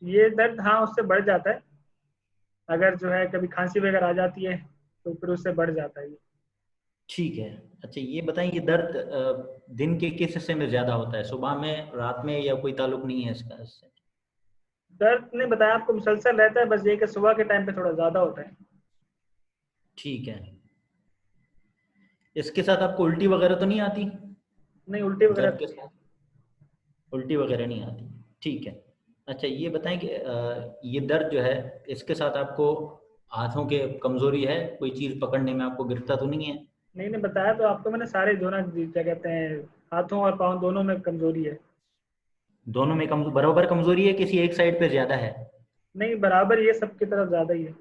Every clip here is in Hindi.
ये दर्द हाँ उससे बढ़ जाता है, अगर जो है कभी खांसी वगैरह आ जाती है तो फिर उससे बढ़ जाता है ये। ठीक है। अच्छा ये बताएं, ये दर्द दिन के किस हिस्से में ज्यादा होता है, सुबह में, रात में, या कोई ताल्लुक नहीं है इसका इससे? दर्द ने बताया आपको मुसलसल रहता है, बस ये कि सुबह के टाइम पे थोड़ा ज्यादा होता है। ठीक है। इसके साथ आपको उल्टी वगैरह तो नहीं आती? नहीं उल्टी वगैरह दर्द तो के नहीं है। साथ उल्टी वगैरह नहीं आती? ठीक है। अच्छा ये बताएं कि ये दर्द जो है, इसके साथ आपको हाथों के कमजोरी है, कोई चीज पकड़ने में आपको गिरता तो नहीं है? नहीं नहीं बताया तो आपको मैंने, सारे दोनों क्या कहते हैं, हाथों और पाँव दोनों में कमजोरी है। दोनों में बराबर कमजोरी है, किसी एक साइड पे ज्यादा है? नहीं बराबर, ये सबकी तरफ ज्यादा ही है।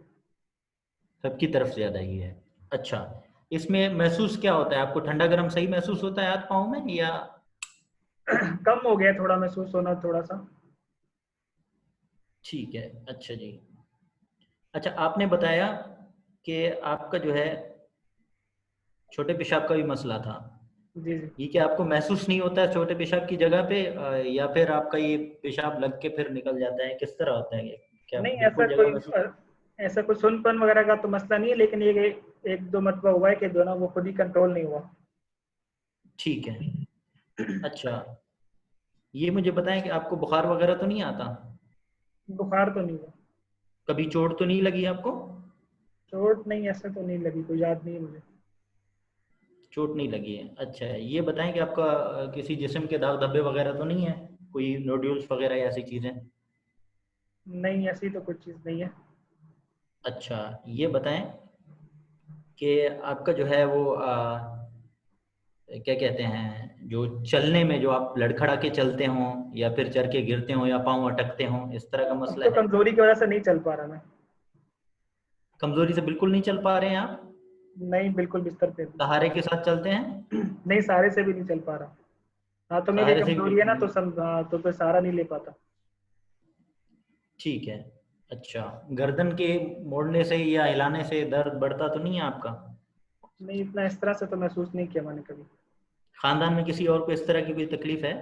सबकी तरफ ज्यादा ही है। अच्छा, इसमें महसूस क्या होता है आपको, ठंडा गर्म सही महसूस होता है हाथ पाँव में, या? कम हो गया थोड़ा महसूस होना थोड़ा सा। ठीक है। अच्छा जी। अच्छा आपने बताया कि आपका जो है छोटे पेशाब का भी मसला था। जी जी। ये क्या आपको महसूस नहीं होता है छोटे पेशाब की जगह पे, या फिर आपका ये पेशाब लग के फिर निकल जाता है, किस तरह होता है ये? क्या नहीं बिल्कुल जगह महसूस? ऐसा कोई सुनपन वगैरह का तो मसला नहीं है, लेकिन ये एक दो मरतबा हुआ है कि जो ना वो खुद ही कंट्रोल नहीं हुआ। ठीक है। अच्छा ये मुझे बताएं कि आपको बुखार वगैरह तो नहीं आता? बुखार तो नहीं हुआ। कभी चोट तो नहीं लगी आपको? चोट नहीं, ऐसा तो नहीं लगी, कोई याद नहीं है मुझे। चोट नहीं लगी है। अच्छा ये बताएं कि आपका किसी जिस्म के दाग धब्बे वगैरह तो नहीं है, कोई नोड्यूल्स वगैरह या ऐसी चीज़ें? नहीं ऐसी तो कुछ चीज़ नहीं है। अच्छा ये बताएं कि आपका जो है वो क्या कहते हैं, जो चलने में जो आप लड़खड़ा के चलते हों, या फिर चढ़ के गिरते हों, या पाँव अटकते हों, इस तरह का अब मसला तो है? कमजोरी की वजह से नहीं चल पा रहा मैं। कमजोरी से बिल्कुल नहीं चल पा रहे हैं आप? नहीं बिल्कुल बिस्तर पे भी। सहारे के साथ चलते हैं? नहीं सहारे से भी नहीं चल पा रहा। हाँ तो मेरी सहारे से भी कमजोरी है बिल्कुल ना, नहीं? तो हाँ, तो कोई सहारा नहीं ले पाता। ठीक है। अच्छा गर्दन के मोड़ने से या हिलाने से दर्द बढ़ता तो नहीं है आपका? नहीं इतना इस तरह से तो महसूस नहीं किया मैंने कभी। खानदान में किसी और को इस तरह की कोई तकलीफ है?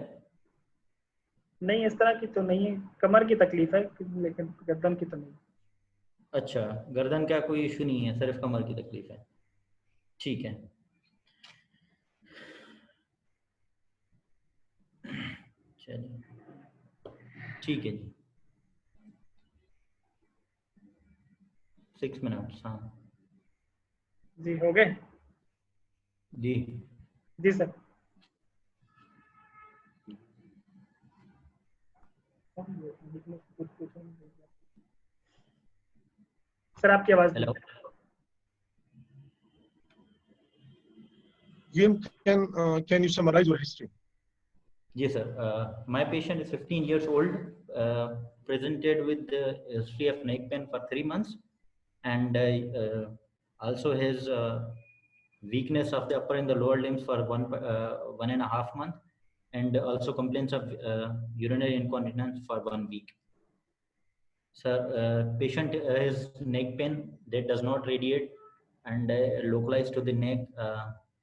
नहीं इस तरह की तो नहीं है, कमर की तकलीफ है लेकिन गर्दन की तो नहीं। अच्छा गर्दन का कोई इशू नहीं है, सिर्फ कमर की तकलीफ है। ठीक है। चलिए ठीक है जी। 6 मिनट्स, हाँ। जी हो गए। जी। जी सर। सर आपकी आवाज नहीं हेलो। है। Jim, can you summarize your history? Yes, sir. My patient is 15 years old, presented with the history of neck pain for 3 months, and also has weakness of the upper and the lower limbs for 1.5 month, and also complaints of urinary incontinence for 1 week. Sir, patient has neck pain that does not radiate and localized to the neck.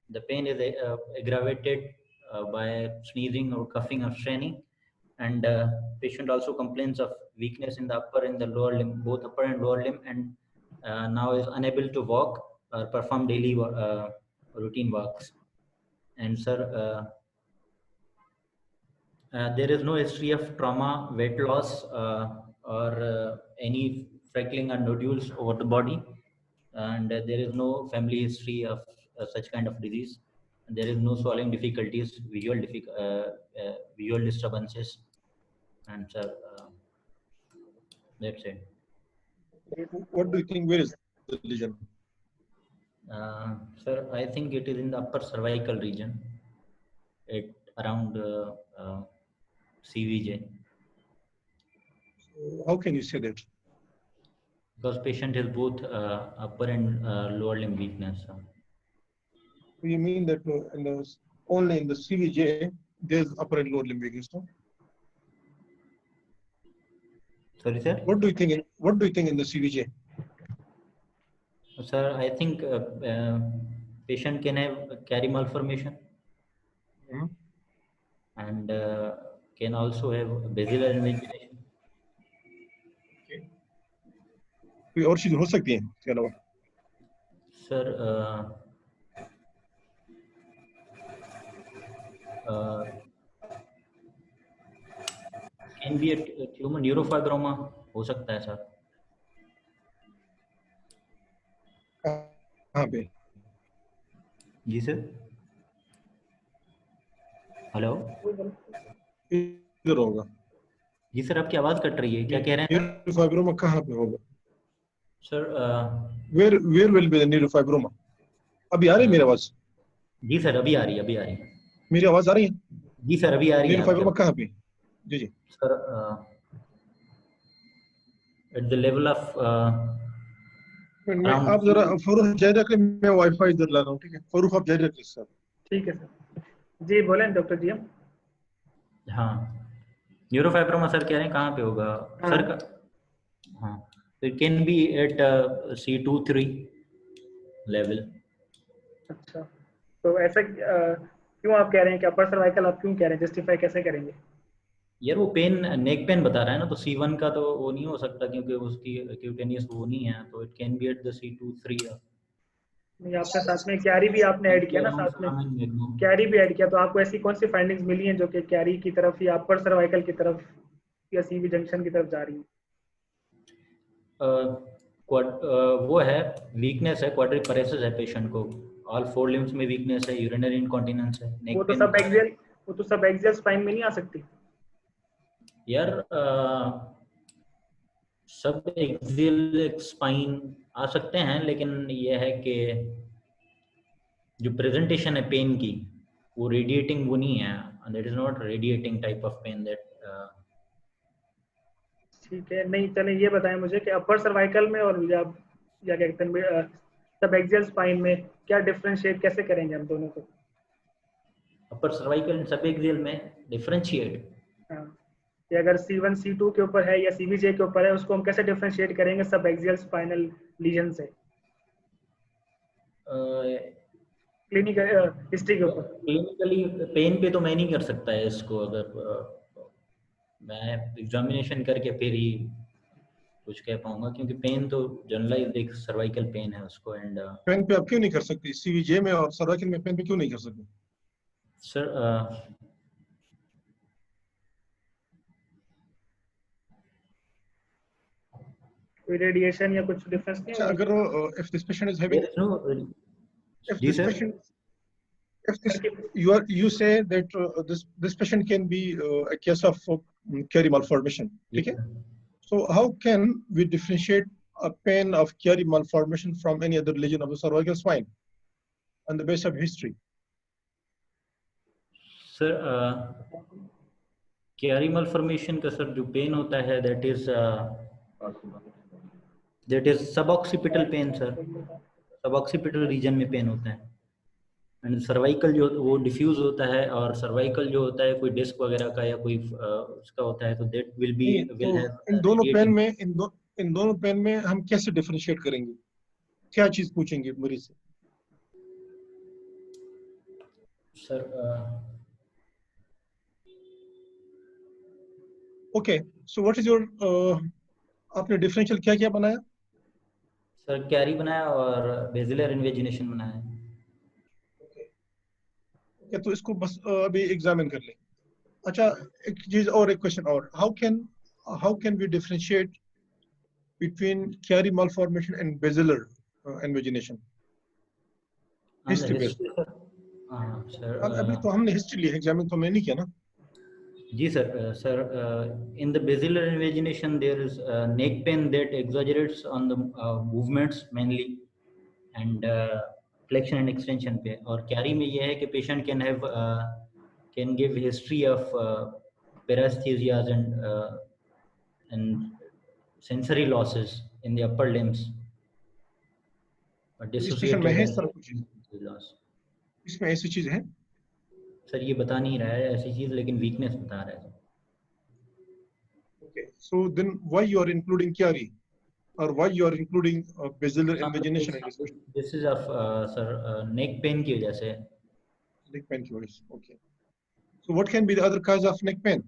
The pain is aggravated by sneezing or coughing or straining, and patient also complains of weakness in the upper and the lower limb, both upper and lower limb, and now is unable to walk or perform daily routine works. And sir, there is no history of trauma, weight loss, or any freckling or nodules over the body, and there is no family history of such kind of disease. And there is no swallowing difficulties, visual disturbances, and that's it. What do you think? Where is the lesion? Sir, I think it is in the upper cervical region, at around CVJ. How can you say that? Because patient has both upper and lower limb weakness. You mean that only in the CVJ there's upper and lower limb weakness? No? Sorry, sir. What do you think? What do you think in the CVJ? Sir, I think patient can have carry malformation, and can also have basilar invagination. कोई और चीज हो सकती है इसके अलावा? Sir can B tumour neurofibroma हो सकता है सर। कहाँ पे? जी सर। हेलो। इधर होगा। जी सर, आपकी आवाज कट रही है, क्या कह रहे हैं सर? न्यूरोफाइब्रोमा कहाँ पे होगा? Sir where will be the neurofibroma? अभी आ रही है मेरी आवाज? जी सर, अभी आ रही है, अभी आ रही है। मेरी आवाज आ रही है? जी सर, अभी आ रही है आपकी न्यूरोफाइब्रोमा आवाज। कहाँ पे? जी जी। Sir at the level of मैं अराउंड। आप जरा फरूख जारी रखें, मैं वाईफाई इधर ला रहा हूँ, ठीक है? फरूख आप जारी रखें सर। ठीक है सर। जी बोलें डॉक्टर जी हम। हाँ, न्यूरोफाइब्रोमा सर कह रहे हैं कहाँ पे होगा हाँ। सर का? हाँ, it can be at C2-3 level. अच्छा, तो ऐसा क्यों आप कह रहे हैं कि अपर सर्वाइकल, आप क्यों कह रहे हैं, जस्टिफाई कैसे करेंगे? यार वो पेन नेक पेन बता रहा है ना, तो C1 का तो वो नहीं हो सकता क्योंकि उसकी क्यूटेनियस वो नहीं है, तो it can be at the C2-3। नहीं, आपने साथ में कैरी भी आपने ऐड किया ना, साथ में कैरी भी ऐड किया, तो आपको ऐसी कौन सी फाइंडिंग्स मिली हैं जो कि कैरी की तरफ या अपर सर्वाइकल की तरफ या सीवी जंक्शन की तरफ जा रही हैं? वो है, वीकनेस है, क्वाड्रिपरेसिस है पेशेंट को, ऑल 4 लिम्स में वीकनेस है, यूरिनरी इनकॉन्टिनेंस है, वो नेक तो पेन सब बता रहा है। एक्सियल वो तो सब एक्सियल स्पाइन में नहीं आ सकती। यार सब एक्सियल स्पाइन आ सकते हैं, लेकिन ये है कि जो प्रेजेंटेशन है पेन की, वो रेडिएटिंग वो नहीं है, that is not radiating type of pain that. ठीक है, नहीं चले ये बताएं मुझे कि अपर सर्वाइकल में और या क्या कहते हैं सब एक्सियल स्पाइन में क्या डिफरेंशिएट कैसे करेंगे हम दोनों को? अपर सर्वाइकल सब एक्सियल में डिफरेंशिएट? हाँ, कि अगर C1 C2 के ऊपर है या CVJ के ऊपर है, उसको हम कैसे डिफरेंशिएट करेंगे सब एक्सियल स्पाइनल लीजन से क्लिनिकल हिस्ट्री के ऊपर? क्लिनिकली पेन पे तो मैं नहीं कर सकता है इसको, अगर मैं एग्जामिनेशन करके फिर ही कुछ कह पाऊंगा, क्योंकि पेन तो जनरलाइज एक सर्वाइकल पेन है उसको। एंड पेन पे आप क्यों नहीं कर सकते? सीवीजे में और सर्वाइकल में पेन पे क्यों नहीं कर सकते? सर कोई रेडिएशन या कुछ डिफरेंस नहीं अच्छा, होगा? अगर if this patient is having, if जी this sir. patient, if this you say that this patient can be a case of Chiari malformation, ठीक है? So how can we differentiate a pain of Chiari malformation from any other lesion of the cervical spine on the basis of history? Sir Chiari malformation का सर जो पेन होता है that is suboccipital pain sir, suboccipital region में पेन होता है। एंड सर्वाइकल जो वो डिफ्यूज होता है, और सर्वाइकल जो होता है कोई डिस्क वगैरह का या कोई उसका होता है, तो दैट विल तो हैव इन दोनों पेन रेडिएटिंग। में इन दोनों पेन में हम कैसे डिफरेंशिएट करेंगे? क्या चीज पूछेंगे मरीज से? Sir okay, so what is your, आपने डिफरेंशियल क्या क्या बनाया? सर कैरी बनाया और बेसिलर इन्वेजिनेशन बनाया। ओके, तो इसको बस अभी एग्जामिन कर लें। अच्छा, एक चीज और, एक क्वेश्चन और, how can we differentiate between Chiari malformation and basilar invagination? History based. History sir. हाँ सर। अभी तो हमने हिस्ट्री ली है, एग्जामिन तो हमने नहीं किया ना। जी सर। Sir in the basilar invagination there is neck pain that exaggerates on the movements mainly, and flexion and extension पे। और कैरी में ये है कि patient can give history of paresthesias and sensory losses in the upper limbs तो इस पेशेंट में है इस तरह कुछ? dissociated loss। इसमें ऐसी चीज है? सर ये बता नहीं रहा है ऐसी चीज, लेकिन वीकनेस बता रहा है। Okay, so then why you are including Chiari, or why you are including basilar invagination in this patient? This is of sir neck pain की वजह से। Neck pain की वजह से, okay. So what can be the other cause of neck pain?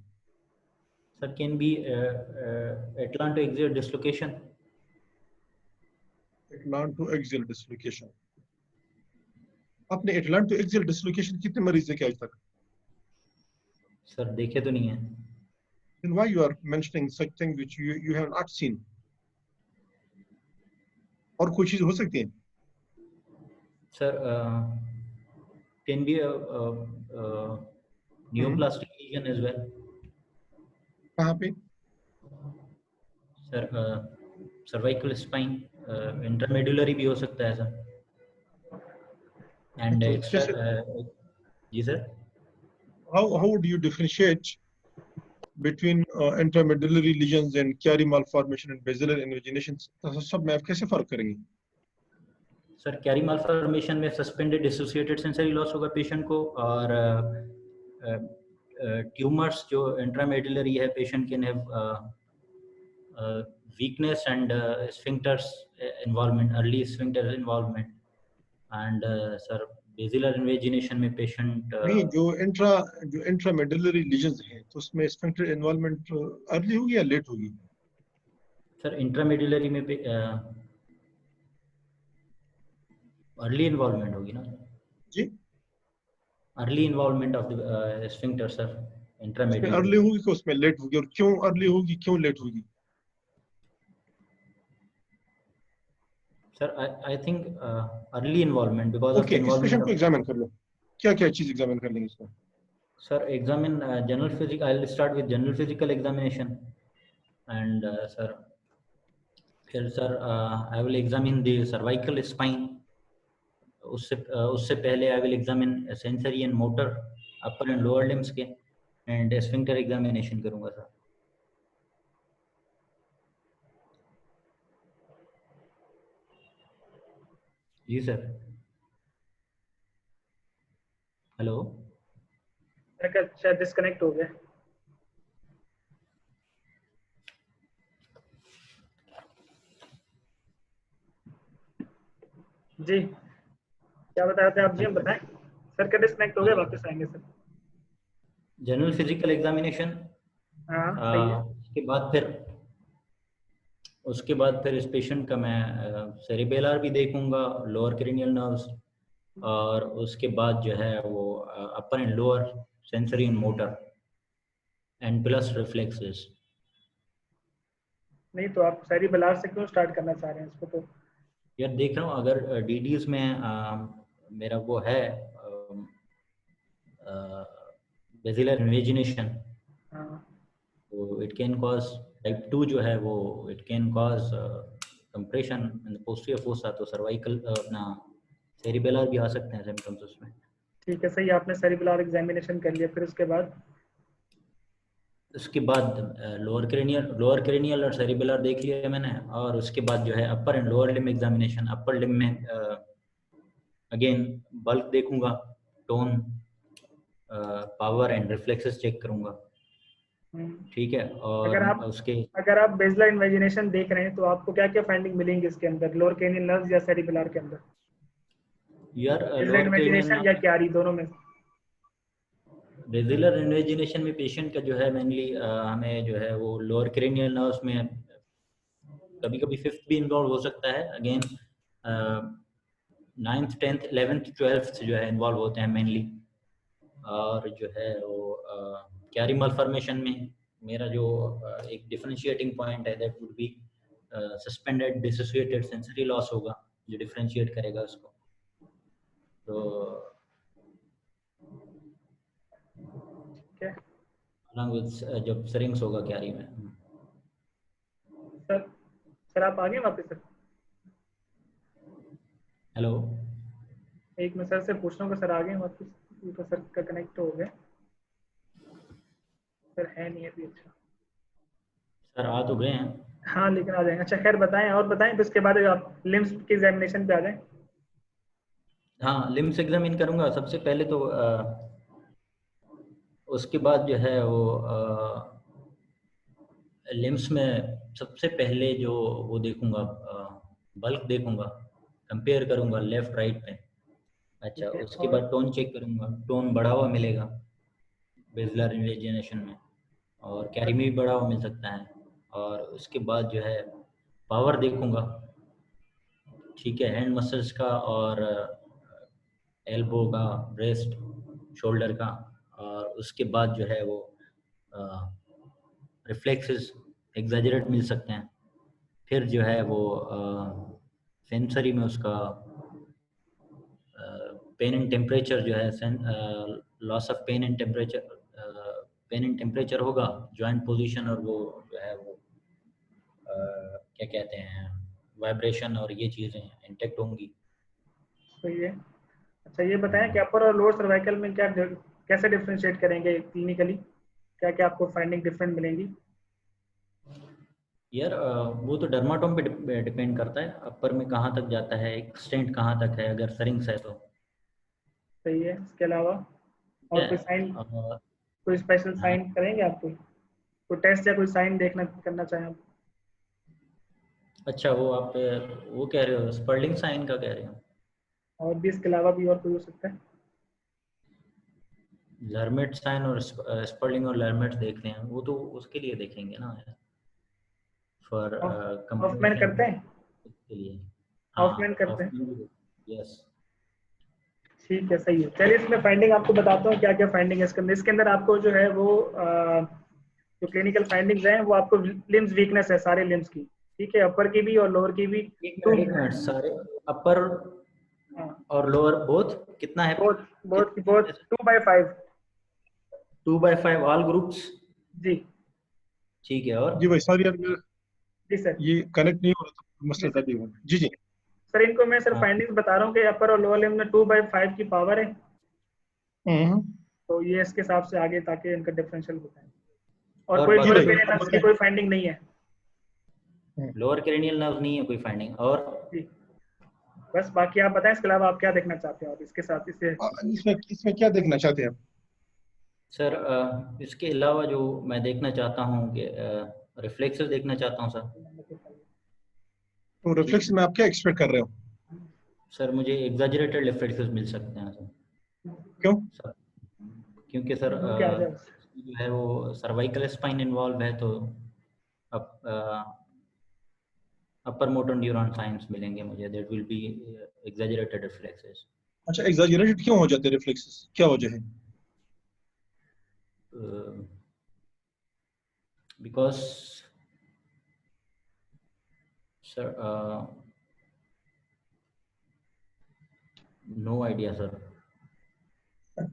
Sir can be atlantoaxial dislocation। Atlantoaxial dislocation. आपने एटलान टू एक्सियल डिसलोकेशन कितने मरीज देखे आज तक? सर देखे तो नहीं है। Then why you are mentioning such things which you have not seen? और कोई चीज हो सकती है? Sir can B neoplastic lesion as well. कहाँ पे? सर सर्वाइकल स्पाइन इंटरमेडुलरी भी हो सकता है सर। एंड जी sir. How would you differentiate between intramedullary lesions and Chiari malformation and basilar invaginations? सब में आप कैसे फर्क करेंगे? सर कैरी मालफॉर्मेशन में सस्पेंडेड डिसोसिएटेड सेंसरी लॉस होगा पेशेंट को, और ट्यूमर्स जो इंट्रामेडुलरी है patient can have weakness and sphincters involvement, early sphincter involvement, and sir basilar invagination में patient नहीं, जो इंट्रामेडुलरी लीजन्स हैं तो उसमें स्फिंक्टर इन्वॉल्वमेंट अर्ली होगी या लेट होगी? सर इंट्रामेडुलरी में अर्ली इन्वॉल्वमेंट होगी ना जी, early involvement of the sphincter sir उसमें इंट्रामेडुलरी। अर्ली होगी कि उसमें लेट होगी, और क्यों अर्ली होगी क्यों लेट होगी? Sir I think early involvement because of okay, इस पेशेंट को इन्वॉल्वमेंट। एग्जामिन कर लो, क्या क्या चीज एग्जामिन कर लेंगे इसको? Sir examine general physique, I will start with general physical examination, and sir फिर sir I will examine the cervical spine. उससे पहले I will examine sensory and motor upper and lower limbs के, एंड स्फिंक्टर एग्जामिनेशन करूंगा सर। जी सर। हेलो शायद डिस्कनेक्ट हो गया। जी क्या बता रहे थे आप जी? हम बताएं सर, क्या डिस्कनेक्ट हो गया? वापस आएंगे सर। जनरल फिजिकल एग्जामिनेशन, हाँ सही है। उसके बाद फिर इस पेशेंट का मैं सेरिबेलर भी देखूंगा, लोअर क्रेनियल नर्व्स, और उसके बाद जो है वो upper and lower sensory and motor and plus reflexes. नहीं तो आप सेरिबेलर से क्यों स्टार्ट करना चाह रहे हैं इसको? तो यार देख रहा हूँ अगर डीडीज में मेरा वो है बेसिलर इन्वेजिनेशन, तो इट कैन कॉज टाइप 2 जो है वो it can cause compression in the posterior fossa, तो सर्वाइकल अपना सेरिबेलर भी आ सकते हैं सिम्टम्स उसमें। ठीक है, सही, आपने सेरिबेलर एग्जामिनेशन कर लिया, फिर उसके बाद लोअर क्रेनियल और सेरिबेलर देख लिया मैंने, और उसके बाद जो है upper and lower limb examination. Upper limb में अगेन बल्क देखूंगा, tone, power and reflexes check करूंगा। ठीक है, और अगर आप बेसलाइन इमेजिनेशन देख रहे हैं तो आपको क्या क्या फाइंडिंग मिलेंगी इसके अंदर, लोअर क्रेनियल नर्व्स या सेरिबेलर के अंदर? यार बेसलाइन इमेजिनेशन या क्यारी, दोनों में? बेसिलर इन्वेजिनेशन में पेशेंट का जो है मेनली हमें जो है वो लोअर क्रेनियल नर्व्स में कभी कभी फिफ्थ भी इन्वॉल्व हो सकता है। Again 9th 10th 11th 12th जो है इन्वॉल्व होते हैं मेनली। और जो है वो कैरी मालफॉर्मेशन में मेरा जो एक डिफरेंशिएटिंग पॉइंट है that would be suspended dissociated sensory loss होगा जो डिफरेंशिएट करेगा उसको। तो along with जब सिरिंग्स होगा कैरी में। सर आप आ गए वापस? सर हेलो, एक मैं सर से पूछ रहा हूँ, सर आ गए वापस? तो सर का कनेक्ट हो गया, सर है नहीं अभी। अच्छा सर आ तो गए हैं। हाँ लेकिन आ जाएंगे। अच्छा खैर बताएं, और बताएं, तो इसके बाद आप लिम्स के एग्जामिनेशन पे आ जाएं। हाँ लिम्स एग्जामिन करूंगा सबसे पहले, तो उसके बाद जो है वो लिम्स में सबसे पहले जो वो देखूंगा बल्क देखूंगा, कंपेयर करूंगा लेफ्ट राइट पे। अच्छा उसके बाद टोन चेक करूंगा, टोन बढ़ा हुआ मिलेगा बेसिलर इन्वेजिनेशन में, और कैरी में भी बढ़ा हुआ मिल सकता है। और उसके बाद जो है पावर देखूंगा, ठीक है, हैंड मसल्स का और एल्बो का, ब्रेस्ट, शोल्डर का, और उसके बाद जो है वो रिफ्लेक्सेस एग्जैजरेट मिल सकते हैं। फिर जो है वो सेंसरी में उसका पेन एंड टेम्परेचर जो है, loss of pain and temperature होगा, जॉइंट पोजीशन, और वो जो है वो क्या कहते हैं, वाइब्रेशन, और ये चीज़ें इंटेक्ट होंगी। सही है। अच्छा ये बताएं कि अपर और लोअर सर्वाइकल में क्या कैसे डिफरेंशिएट करेंगे क्लिनिकली, क्या क्या आपको फाइंडिंग डिफरेंट मिलेंगी? यार वो तो डर्माटोम पे डिपेंड करता है, अपर में कहाँ तक जाता है, एक्सटेंट कहाँ तक है, अगर सरिंग्स है तो। सही है। इसके अलावा और कोई साइन, हाँ, कोई स्पेशल साइन करेंगे आपको, कोई टेस्ट या कोई साइन देखना करना चाहें आप? अच्छा वो आप वो कह रहे हो, स्पर्लिंग साइन का कह रहे हो? और भी इसके अलावा भी और कोई हो सकता है? लर्मेट साइन और स्पर्लिंग और लर्मेट देखते हैं, वो तो उसके लिए देखेंगे ना यार, फॉर ऑफलाइन करते हैं? के लिए। ऑफलाइन करते हैं? यस। ठीक है, सही है। चलिए इसमें फाइंडिंग आपको बताता हूँ क्या क्या फाइंडिंग है इसके अंदर आपको जो है वो जो क्लिनिकल फाइंडिंग्स हैं वो आपको लिम्स वीकनेस है सारे लिम्स की, ठीक है, अपर की भी और लोअर की भी। एक मिनट, सारे अपर और लोअर बोथ कितना है? बोथ 2/5। 2/5 all groups. जी ठीक है, और जी भाई सॉरी यार, जी सर, ये कनेक्ट नहीं हो रहा था, मसला था भी। जी जी सर इनको मैं सर हाँ। फाइंडिंग्स बता रहा हूँ कि अपर और लोअर लिम्ब में 2/5 की पावर है, तो ये इसके हिसाब से आगे ताकि इनका डिफरेंशियल बताएं। और कोई बाकी लोअर भाई, पेरियन नर्व्स की कोई फाइंडिंग नहीं है। लोअर क्रेनियल नर्व नहीं है कोई फाइंडिंग, और जी बस, बाकी आप बताएं इसके अलावा आप क्या देखना चाहते हैं और इसके साथ इसे। इसमें इसमें क्या देखना चाहते हैं आप? सर इसके अलावा जो मैं देखना चाहता हूँ कि रिफ्लेक्सेस देखना चाहता हूँ सर। तो रिफ्लेक्स में आप क्या एक्सपेक्ट कर रहे हो? सर मुझे एग्जैजरेटेड रिफ्लेक्सेस मिल सकते हैं सर। क्यों? सर क्योंकि सर क्या आ जाए? जो है वो सर्वाइकल स्पाइन इन्वॉल्व है, तो अपर मोटर न्यूरॉन साइंस मिलेंगे मुझे, that will be exaggerated reflexes. अच्छा, एग्जैजरेटेड क्यों हो जाते हैं रिफ्लेक्सेस, क्या वजह है? Because sir no idea sir.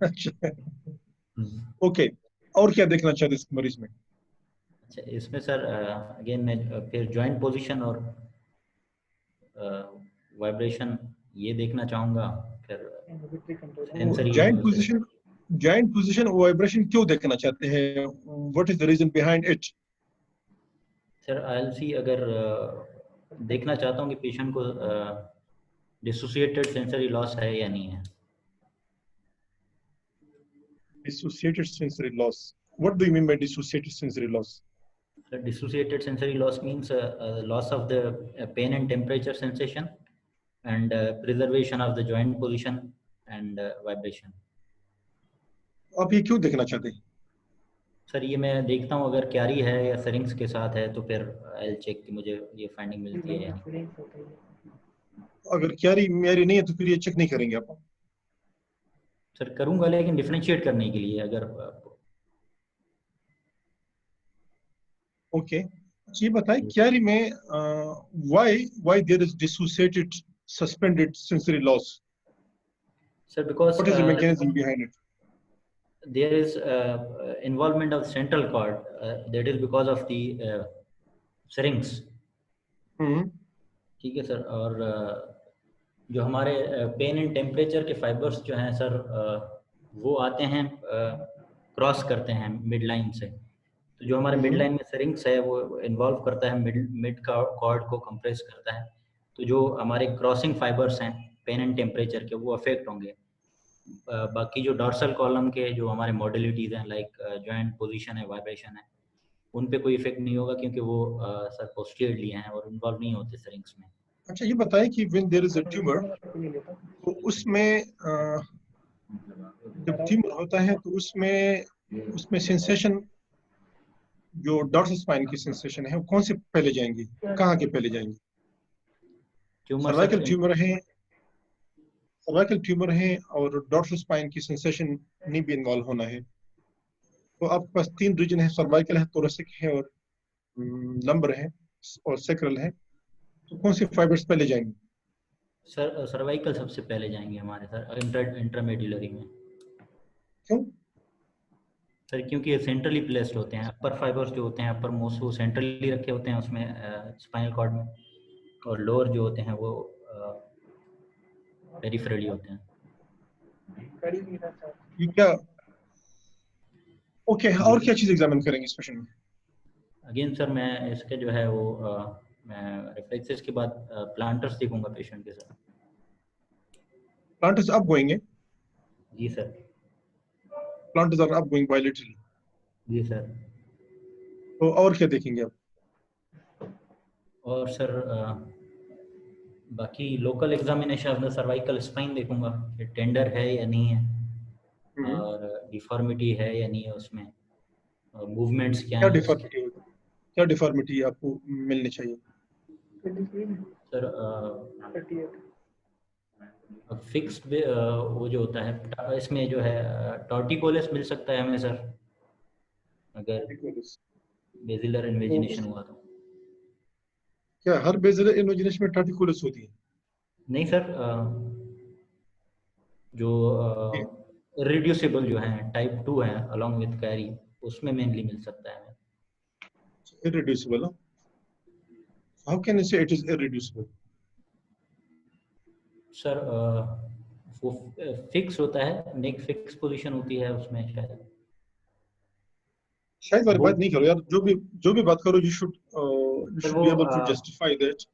अच्छा ओके, और क्या देखना चाहते हैं इस मरीज में? अच्छा इसमें सर अगेन मैं फिर जॉइंट पोजीशन और वाइब्रेशन ये देखना चाहूँगा, फिर सेंसरी जॉइंट पोजीशन वाइब्रेशन क्यों देखना चाहते हैं? What is the reason behind it? Sir I see, अगर देखना चाहता हूँ कि पेशेंट को डिसोसिएटेड सेंसरी लॉस है या नहीं है। Dissociated sensory loss. What do you mean by dissociated sensory loss? So dissociated sensory loss means loss of the pain and temperature sensation and preservation of the joint position and vibration. आप ये क्यों देखना चाहते हैं? सर ये मैं देखता हूँ अगर कैरी है या सरिंग्स के साथ है तो फिर आई चेक कि मुझे ये फाइंडिंग मिलती है या नहीं। अगर कैरी मेरी नहीं है तो फिर ये चेक नहीं करेंगे आप? सर करूँगा, लेकिन डिफरेंशिएट करने के लिए अगर ओके ये बताएं, कैरी में why there is dissociated suspended sensory loss? Sir because What is the mechanism behind it? there is involvement of central cord, that is because of the syrinx. ठीक है सर, और जो हमारे पेन एंड टेम्परेचर के फाइबर्स जो हैं सर वो आते हैं क्रॉस करते हैं मिड लाइन से, तो जो हमारे मिड लाइन में सिरिंक्स है वो इन्वॉल्व करता है मिड का कॉर्ड को कंप्रेस करता है, तो जो हमारे क्रॉसिंग फाइबर्स हैं पेन एंड टेम्परेचर के वो अफेक्ट होंगे। बाकी जो डॉर्सल कॉलम के जो हमारे मॉडलिटीज़ हैं लाइक जॉइंट पोजीशन है, वाइब्रेशन है, उन पे कोई इफेक्ट नहीं होगा क्योंकि वो सर पोस्टीरियरली हैं और इन्वॉल्व नहीं होते सिरिंक्स में। अच्छा ये बताएं कि when there is a tumor, तो उसमें जब ट्यूमर होता है तो उसमें सेंसेशन, जो डॉर्सल स्पाइन की सेंसेशन है वो कौन से पहले जाएंगी, कहाँ के पहले जाएंगी? ट्यूमर सर्वाइकल सर ट्यूमर है, सर्वाइकल ट्यूमर है और डॉर्सल स्पाइन की सेंसेशन नहीं भी इन्वॉल्व होना है। तो आपके पास 3 रीजन है, सर्वाइकल है, थोरेसिक है और लंबर है और सैक्रल है। तो कौन सी फाइबर्स पहले जाएंगे? सर सर्वाइकल सबसे पहले जाएंगे हमारे सर, इंट्रामेडुलरी में। क्यों? सर क्योंकि ये सेंट्रली प्लेस्ड होते हैं, अपर फाइबर्स जो होते हैं अपर मोस्ट वो सेंट्रली रखे होते हैं उसमें स्पाइनल कॉर्ड में, और लोअर जो होते हैं वो पेरिफेरली होते हैं। ये क्या? ओके, और क्या चीज एग्जामिन करेंगे इस क्वेश्चन में? अगेन सर मैं इसके जो है वो मैं रिफ्लेक्सेस के बाद प्लांटर्स देखूंगा पेशेंट के साथ। प्लांटर्स अप गोइंग है? जी sir. Plantars are up going bilaterally. जी सर। तो और क्या देखेंगे आप? और सर बाकी local examination of the cervical spine देखूंगा कि टेंडर है या नहीं है, और डिफॉर्मिटी है या नहीं है उसमें, मूवमेंट्स क्या क्या हैं उसके। डिफॉर्मिटी होगी? क्या डिफॉर्मिटी आपको मिलनी चाहिए? सर फिक्स्ड वो जो होता है इसमें जो है टॉर्टिकोलिस मिल सकता है हमें सर, अगर बेसिलर इन्वेजिनेशन हुआ तो। क्या हर बेसिलर इन्वेजिनेशन में टार्टिकुलस होती है? नहीं सर, जो रिड्यूसिबल जो है टाइप 2 है अलोंग विद कैरी, उसमें मेनली मिल सकता है हमें। Irreducible, huh? How can you say it is irreducible? Sir वो फिक्स होता है, नेक फिक्स पोजीशन होती है उसमें शायद। शायद वाली वो बात नहीं करो यार, जो भी बात करो, you sir should be able to justify that.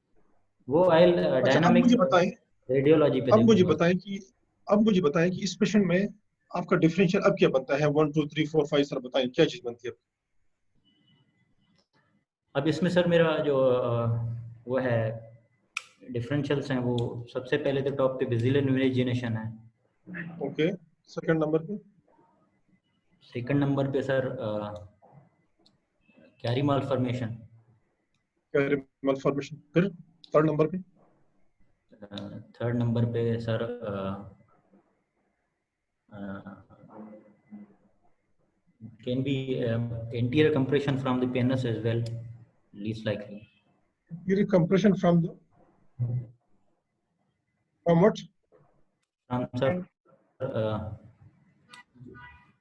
वो आइल अच्छा, अब डायनामिक मुझे बताएं, रेडियोलॉजी पे अब मुझे देखूंगा। बताएं कि अब मुझे बताएं कि इस पेशेंट में आपका डिफरेंशियल अब क्या बनता है? 1 2 3 4 5 सर बताएं क्या चीज बनती है? अब इसमें सर मेरा जो वो है डिफरेंशियल्स हैं, वो सबसे पहले तो टॉप पे बेसिलर इन्वेजिनेशन है। ओके, सेकंड नंबर पे? सेकंड नंबर पे sir carry malformation. Carry malformation. फिर थर्ड नंबर पे? थर्ड नंबर पे sir can be anterior compression from the penis as well, least likely. Anterior compression from what? From sir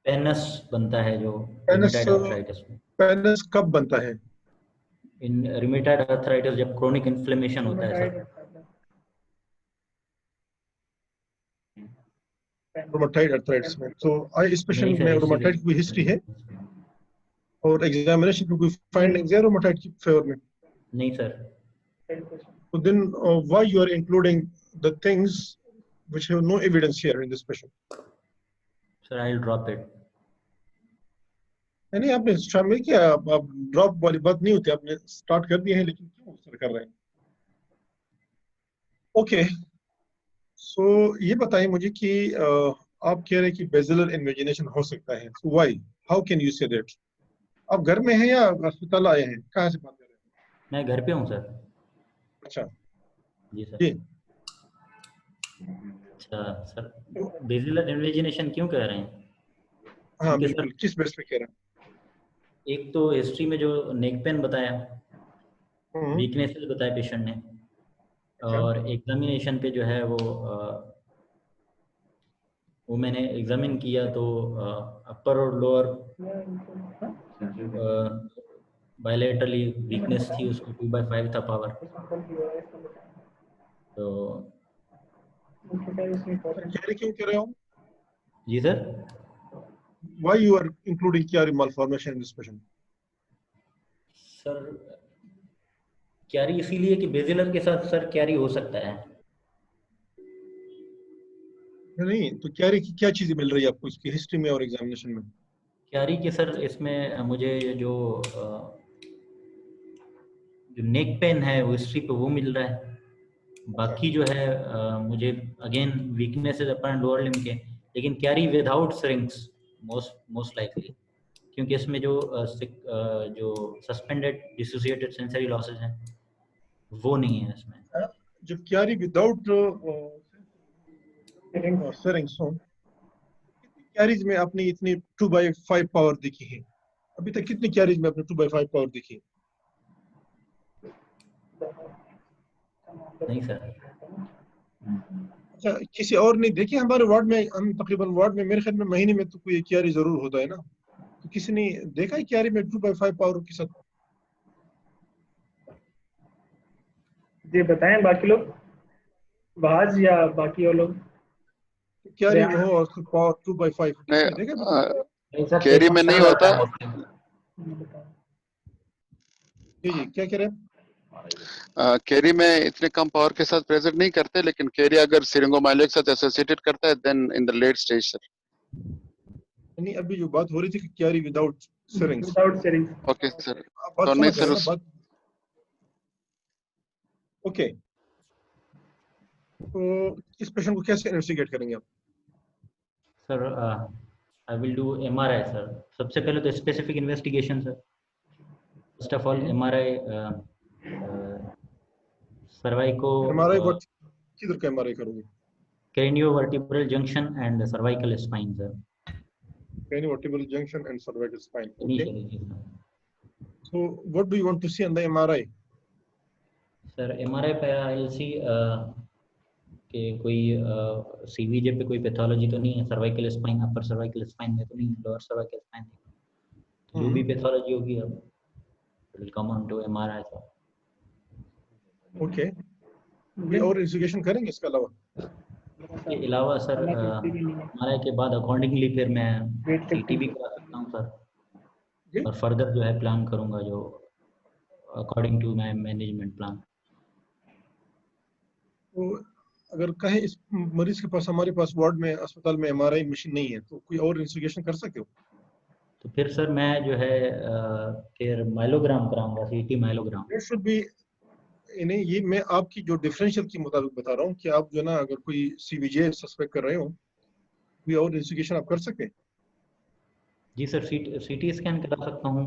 penis बनता है जो पेनिस, रिमेटॉइड आर्थराइटिस में। पेनिस कब बनता है? इन रिमेटॉइड आर्थराइटिस जब क्रोनिक इन्फ्लेमेशन होता है सर। रूमेटॉइड आर्थराइटिस में। तो इस नहीं पेशेंट सर, में इसी रूमेटॉइड की हिस्ट्री है और एग्जामिनेशन में कोई फाइंडिंग्स है रूमेटॉइड की फेवर में? नहीं sir. So then why you are including the things which have no evidence here in this patient? Sir I will drop it. नहीं, आपने शामिल किया, आप ड्रॉप वाली बात नहीं होती, आपने स्टार्ट कर दिए हैं, लेकिन क्यों सर कर रहे हैं? ओके, सो ये बताइए मुझे कि आप कह रहे हैं कि बेसिलर इन्वेजिनेशन हो सकता है, so why? How can you say that? आप घर में हैं या अस्पताल आए हैं? कहाँ से बात कर रहे हैं? मैं घर पे हूँ सर। अच्छा जी सर। जी। अच्छा सर, बेसिलर इन्वेजिनेशन क्यों कह रहे हैं? हाँ क्योंकि बिल्कुल, सर किस बेस पे कह रहे एक तो हिस्ट्री में जो नेक पेन बताया, हैं? वीकनेसेस बताए पेशेंट ने, अच्छा, और एग्जामिनेशन पे जो है वो मैंने एग्जामिन किया तो अपर और लोअर बायलैटरली वीकनेस थी, उसको 2/5 था पावर। तो कैरी क्यों कह रहे हो? जी sir. Why you are including chiari malformation in this patient? Sir Chiari इसीलिए कि बेसिलर के साथ सर कैरी हो सकता है। नहीं, तो chiari की क्या चीजें मिल रही है आपको इसकी हिस्ट्री में और एग्जामिनेशन में? कैरी के सर इसमें मुझे जो नेक पेन है वो हिस्ट्री पे वो मिल रहा है। बाकी जो है मुझे अगेन वीकनेस है अपर एंड लोअर लिम्ब के, लेकिन carry without shrinks most likely, क्योंकि इसमें जो सस्पेंडेड डिसोसिएटेड सेंसरी लॉसेज हैं वो नहीं है इसमें। जब क्यारी विदाउट सिरिंग्स हो, क्यारीज में आपने इतनी 2/5 पावर देखी है? अभी तक कितनी क्यारीज में आपने 2/5 पावर देखी है? नहीं सर। अच्छा, किसी और नहीं देखी? हमारे वार्ड में, हम तकरीबन वार्ड में मेरे ख्याल में महीने में तो कोई क्यारी जरूर होता है ना, तो किसी ने देखा है क्यारी में 2/5 पावर के साथ? जी बताएं बाकी लोग, बहाज या बाकी और लोग। क्यारी में रेहान। हो और पावर 2/5, किसी ने देखा है? नहीं सर, कैरी में नहीं होता। जी जी, क्या कह रहे हैं? कैरी में इतने कम पावर के साथ प्रेजेंट नहीं करते, लेकिन कैरी अगर सिरिंगोमाइलिया के साथ एसोसिएटेड करता है then in the late stage sir. नहीं, अभी जो बात हो रही थी कि Chiari without syrinx, without syrinx. Okay sir. आप बात तो नहीं समझ रहे सर हैं ना बात? ओके, तो इस पेशेंट को कैसे इन्वेस्टिगेट करेंगे आप? Sir I will do MRI sir. सबसे पहले तो specific investigation sir. First of all MRI cervico MRI किधर का एमआरआई करोगे? Craniovertebral junction and cervical spine sir. Craniovertebral junction and cervical spine. Okay. Initially जी sir. So what do you want to see on the MRI? Sir MRI पे आई विल सी कि कोई CVJ पे कोई पैथोलॉजी तो नहीं है, सर्वाइकल स्पाइन, अपर सर्वाइकल स्पाइन में तो नहीं, लोअर सर्वाइकल स्पाइन में जो भी पैथोलॉजी होगी अब will come on to MRI sir. Okay. कोई और इन्वेस्टिगेशन करेंगे इसके अलावा? इसके अलावा सर MRI के बाद अकॉर्डिंगली फिर मैं CT भी करा सकता हूँ सर, जी? और फर्दर जो है प्लान करूँगा जो according to my management plan. तो अगर कहें इस मरीज के पास, हमारे पास वार्ड में, अस्पताल में एमआरआई मशीन नहीं है, तो कोई और इन्वेस्टिगेशन कर सकते हो? तो फिर सर मैं जो है फिर माइलोग्राम कराऊंगा, CT माइलोग्राम। It should be, नहीं, ये मैं आपकी जो डिफरेंशियल के मुताबिक बता रहा हूँ कि आप जो ना, अगर कोई सीवीजे सस्पेक्ट कर रहे हो, कोई और इन्वेस्टिगेशन आप कर सकते हैं? जी सर, CT स्कैन करा सकता हूँ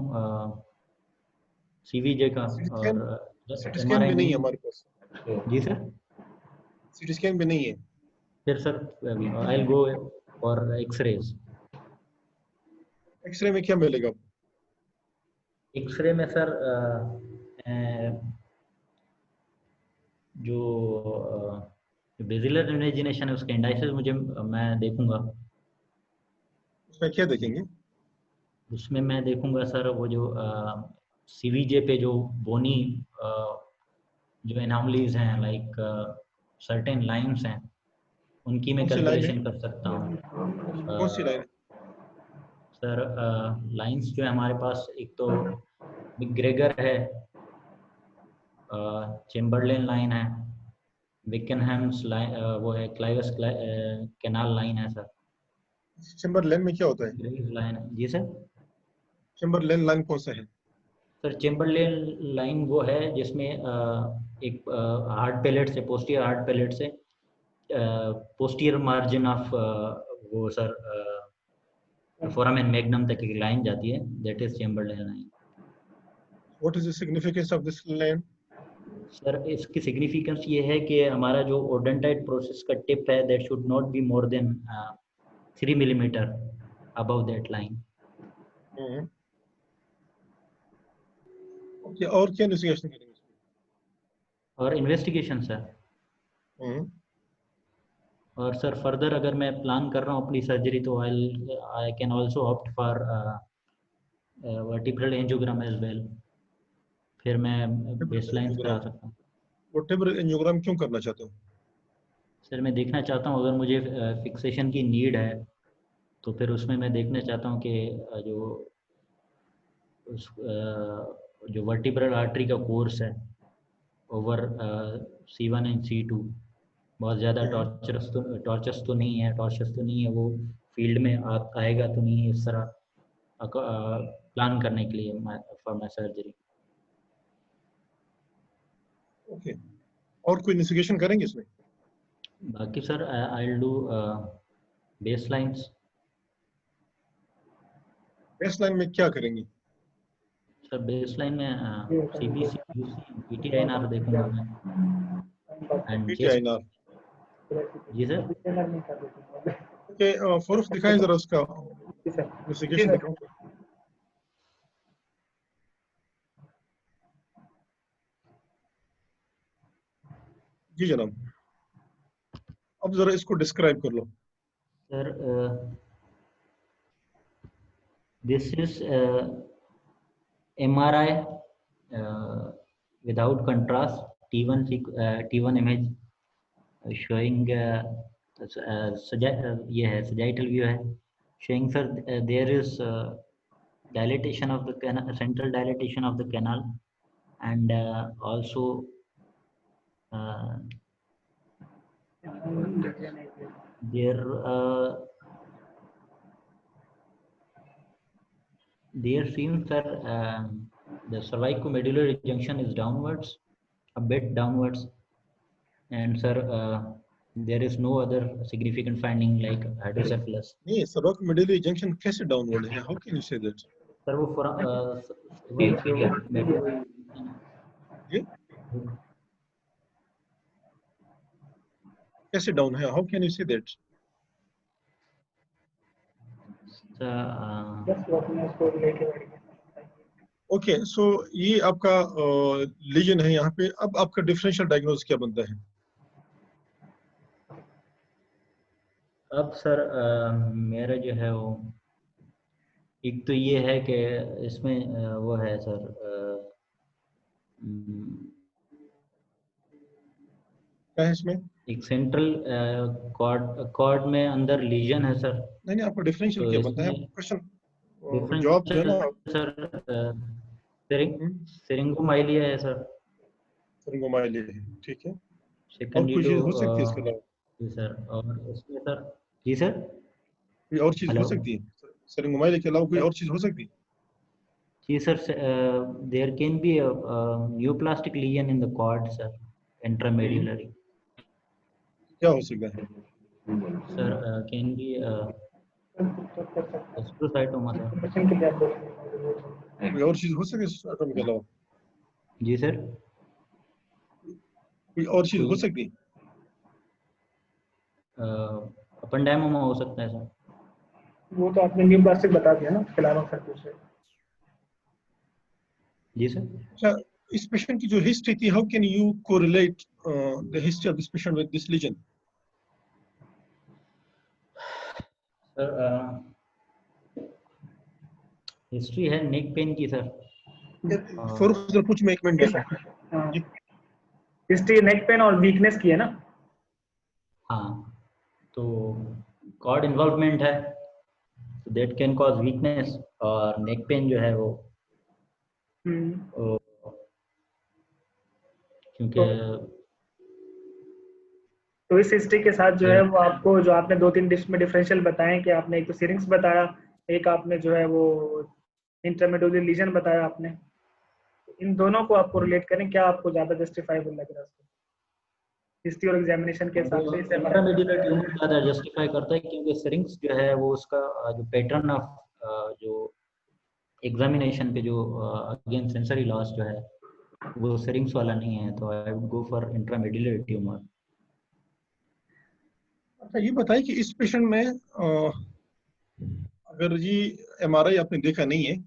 CVJ का, और सिटी स्कैन MRI भी नहीं है नहीं। हमारे पास। जी सर। सिटी स्कैन भी नहीं है। फिर sir I will go for x-rays. X-ray में क्या मिलेगा? एक्सरे में सर जो बेसिलर इमेजिनेशन है उसके इंडाइसेस मुझे मैं देखूंगा। उसमें क्या देखेंगे? उसमें मैं देखूंगा सर वो जो CVJ पे जो बोनी जो एनॉमलीज हैं, लाइक सर्टेन लाइंस हैं, उनकी मैं कौन सी लाइन है? कैलकुलेशन कर सकता हूँ। कौन सी लाइन है? सर लाइंस जो है हमारे पास, एक तो ग्रेगर है, चेम्बरलेन लाइन है, विकनहैम्स लाइन, वो है क्लाइवस कैनाल लाइन है सर। चेम्बरलेन में क्या होता है? ग्रेव्स लाइन है जी सर। चेम्बरलेन लाइन कौन सा है? सर चेम्बरलेन लाइन वो है जिसमें एक हार्ड पैलेट से, पोस्टीरियर हार्ड पैलेट से पोस्टीरियर मार्जिन ऑफ वो सर फोरामेन मैग्नम तक की लाइन जाती है, that is Chamberlain line. What is the significance of this line? Sir इसकी सिग्निफिकेंस ये है कि हमारा जो ओडेंटाइट प्रोसेस का टिप है, that should not be more than 3 millimetre above that line. Okay, और क्या इन्वेस्टिगेशन करेंगे? और इन्वेस्टिगेशन सर, और सर फर्दर अगर मैं प्लान कर रहा हूँ अपनी सर्जरी, तो I can also opt for vertebral angiogram as well. फिर मैं बेसलाइन करा सकता हूँ। वर्टिब्रल एंजियोग्राम क्यों करना चाहते हो? सर मैं देखना चाहता हूँ अगर मुझे फिक्सेशन की नीड है, तो फिर उसमें मैं देखना चाहता हूँ कि जो वर्टिब्रल आर्टरी का कोर्स है ओवर C1 एंड C2 बहुत ज़्यादा टॉर्चस तो नहीं है, वो फील्ड में आएगा तो नहीं है इस तरह प्लान करने के लिए फॉर माय सर्जरी। ओके, और कोई इन्वेस्टिगेशन करेंगे इसमें? बाकी sir I will do baselines. Baseline में क्या करेंगे? सर बेसलाइन में CBC, UC, PTINR देखूंगा मैं। and PTINR. जी सर। ओके, फरूख दिखाएं जरा उसका जी सर। इन्वेस्टिगेशन दिखाओ। जी जनाब, अब जरा इसको डिस्क्राइब कर लो। Sir this is MRI without contrast T1 image showing ये है sagittal view है, showing sir there is dilatation of the canal, central dilatation of the canal, and also there seems that the cervicomedullary junction is downwards, a bit downwards, and sir there is no other significant finding like hydrocephalus. नहीं, cervicomedullary junction कैसे डाउनवर्ड है? How can you say that? Sir वो कैसे डाउन है? How can you say that? Okay, so ये आपका लीजन है यहाँ पे। अब आपका डिफरेंशियल डायग्नोसिस क्या बनता है? अब सर मेरा जो है वो एक तो ये है कि इसमें वो है सर क्या है इसमें? एक सेंट्रल कॉर्ड में अंदर लीजन है सर। नहीं, आपका डिफरेंशियल क्या बनता है? क्वेश्चन जवाब दो ना सर। सिरिंगोमाइलिया है सर। सिरिंगोमाइलिया है, ठीक है। सेकंड कोई चीज हो सकती है इसके अलावा? जी सर। और इसमें सर जी सर कोई और चीज हो सकती है? सिरिंगोमाइलिया के अलावा कोई और चीज हो सकती है? जी sir, there can be neoplastic lesion in the cord sir, intramedullary. क्या हो सकता है sir? Can be astrocytoma sir. कोई और चीज हो सकती है एटॉम के अलावा? जी सर। कोई और चीज हो सकती है? अपेंडाइमोमा हो सकता है सर। वो तो आपने न्यूप्लास्टिक बता दिया ना, उसके अलावा सर कुछ है? जी सर। अच्छा, इस पेशेंट की जो हिस्ट्री थी, how can you correlate the history of this patient with this lesion? Sir history है नेक पेन की सर। फॉर कुछ में एक मिनट हिस्ट्री नेक पेन और वीकनेस की है ना? हाँ, तो कॉर्ड इन्वॉल्वमेंट है, दैट कैन कॉज वीकनेस, और नेक पेन जो है वो क्योंकि तो इस हिस्ट्री के साथ जो है वो आपको, जो आपने 2-3 डिश में डिफरेंशियल बताए कि आपने एक तो सिरिंक्स बताया, एक आपने जो है वो इंटरमेडुलरी लीजन बताया आपने, इन दोनों को आपको रिलेट करें, क्या आपको ज्यादा जस्टिफाइबल लग रहा है हिस्ट्री और एग्जामिनेशन के हिसाब से? इंटरमेडुलरी ट्यूमर ज्यादा जस्टिफाई करता है, क्योंकि सिरिंक्स जो है वो उसका जो पैटर्न ऑफ जो एग्जामिनेशन पे जो अगेन सेंसरी लॉस जो है वो सिरिंक्स वाला नहीं है, तो I would go for intramedullary tumour. अच्छा, ये बताइए कि इस पेशेंट में अगर ये एमआरआई आपने देखा नहीं है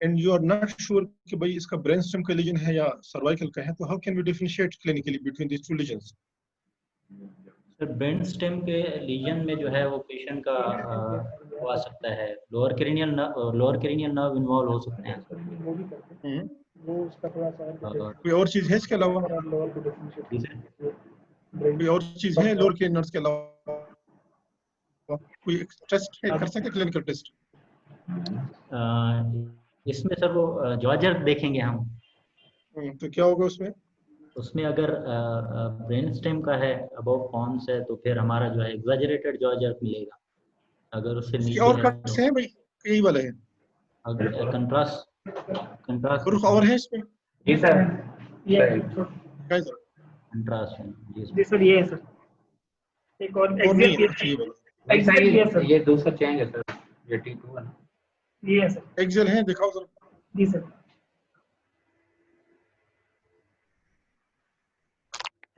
and you are not sure कि भाई इसका ब्रेन स्टेम का लीजन है या सर्वाइकल का है, तो how can we differentiate clinically between these two lesions? Sir brain stem के लीजन में जो है वो पेशेंट का वो आ सकता है, लोअर क्रेनियल नर्व इन्वॉल्व हो सकते हैं। वो उसका थोड़ा सा कोई और चीज है इसके अलावा? कोई और चीज है लोअर क्रेनियल नर्व्स के अलावा? कोई टेस्ट कर सकते हैं, क्लिनिकल टेस्ट? इसमें सर वो जॉ जर्क देखेंगे हम। तो क्या होगा उसमें? उसमें अगर ब्रेन स्टेम का है, अबव पॉन्स है, तो फिर हमारा जो है एग्जैजरेटेड जॉ जर्क मिलेगा। अगर उससे नीचे और है कट्स हैं भाई, यही वाला है? अगर कंट्रास्ट और है इसमें? जी सर, ये कंट्रास्ट है जी सर, ये है सर। एक और एक्सेल है सर, ये दूसरा चेंज है सर, ये T2 है ना, ये है सर। एक्सेल है, दिखाओ सर। जी सर।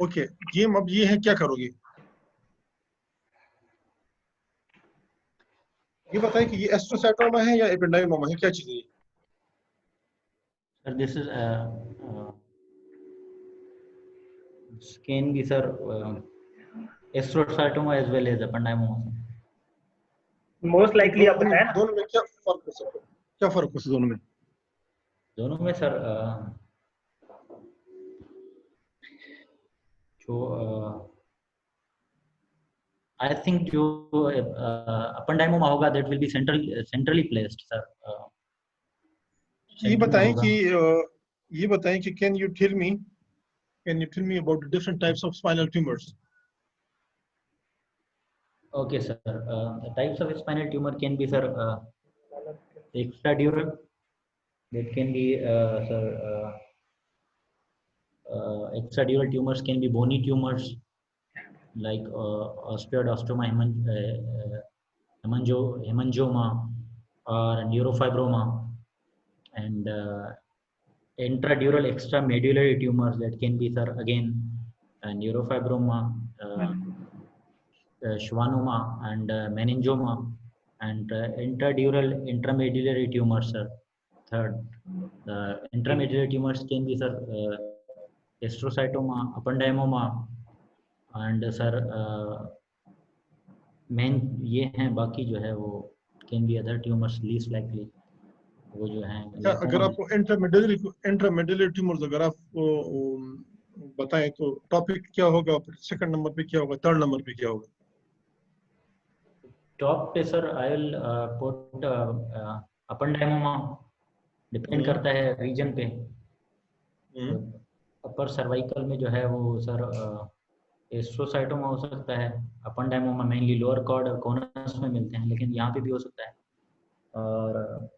ओके, गेम अब ये है, क्या करोगे? ये बताएं कि ये एस्ट्रोसाइटोमा है या एपेंडाइमोमा है, क्या चीज है ये? Sir, this can be, sir, astrocytoma as well as ependymoma. Most likely आप बताएं ना। दोनों में क्या फर्क हो सकता है? क्या फर्क हो सकता है दोनों में? दोनों में सर जो आई थिंक जो ependymoma होगा that will be centrally placed, sir. ये बताएं कि can you tell me about the different types of spinal tumors? Okay, sir. The types of spinal tumor can be, sir, extradural. That can be, sir, extradural tumors can be bony tumors like osteoblastoma, hemangioma, or neurofibroma, and intradural extramedullary tumors that can be, sir, again neurofibroma, schwannoma, and meningioma, and intradural intramedullary tumors, sir. Third, the intramedullary tumors can be, sir, astrocytoma, ependymoma, and sir main ये हैं. बाकी जो है वो can be other tumours least likely, वो जो हैं. अगर आपको इंट्रामेडुलरी ट्यूमर्स अगर आप बताएं तो टॉपिक क्या होगा, सेकंड नंबर पे क्या होगा, थर्ड नंबर पे क्या होगा? टॉप पे sir I will put ependymoma. Depend करता है रीजन पे. अपर सर्वाइकल में जो है वो सर एस्ट्रोसाइटोमा हो सकता है. ependymoma मेनली लोअर कॉर्ड और कोनस में मिलते हैं, लेकिन यहाँ पे भी हो सकता है. और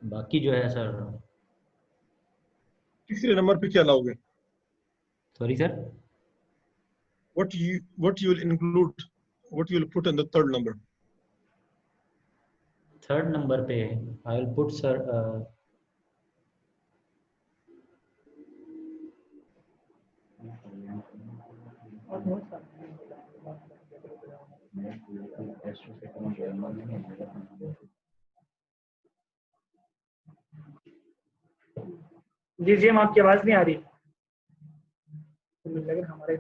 बाकी जो है सर. तीसरे नंबर पे क्या लाओगे? Sorry sir. What you will include, what you will put in the third number? Third number पे आई विल पुट सर जी जी, हम आपकी आवाज नहीं आ रही. मुझे लग रहा हमारे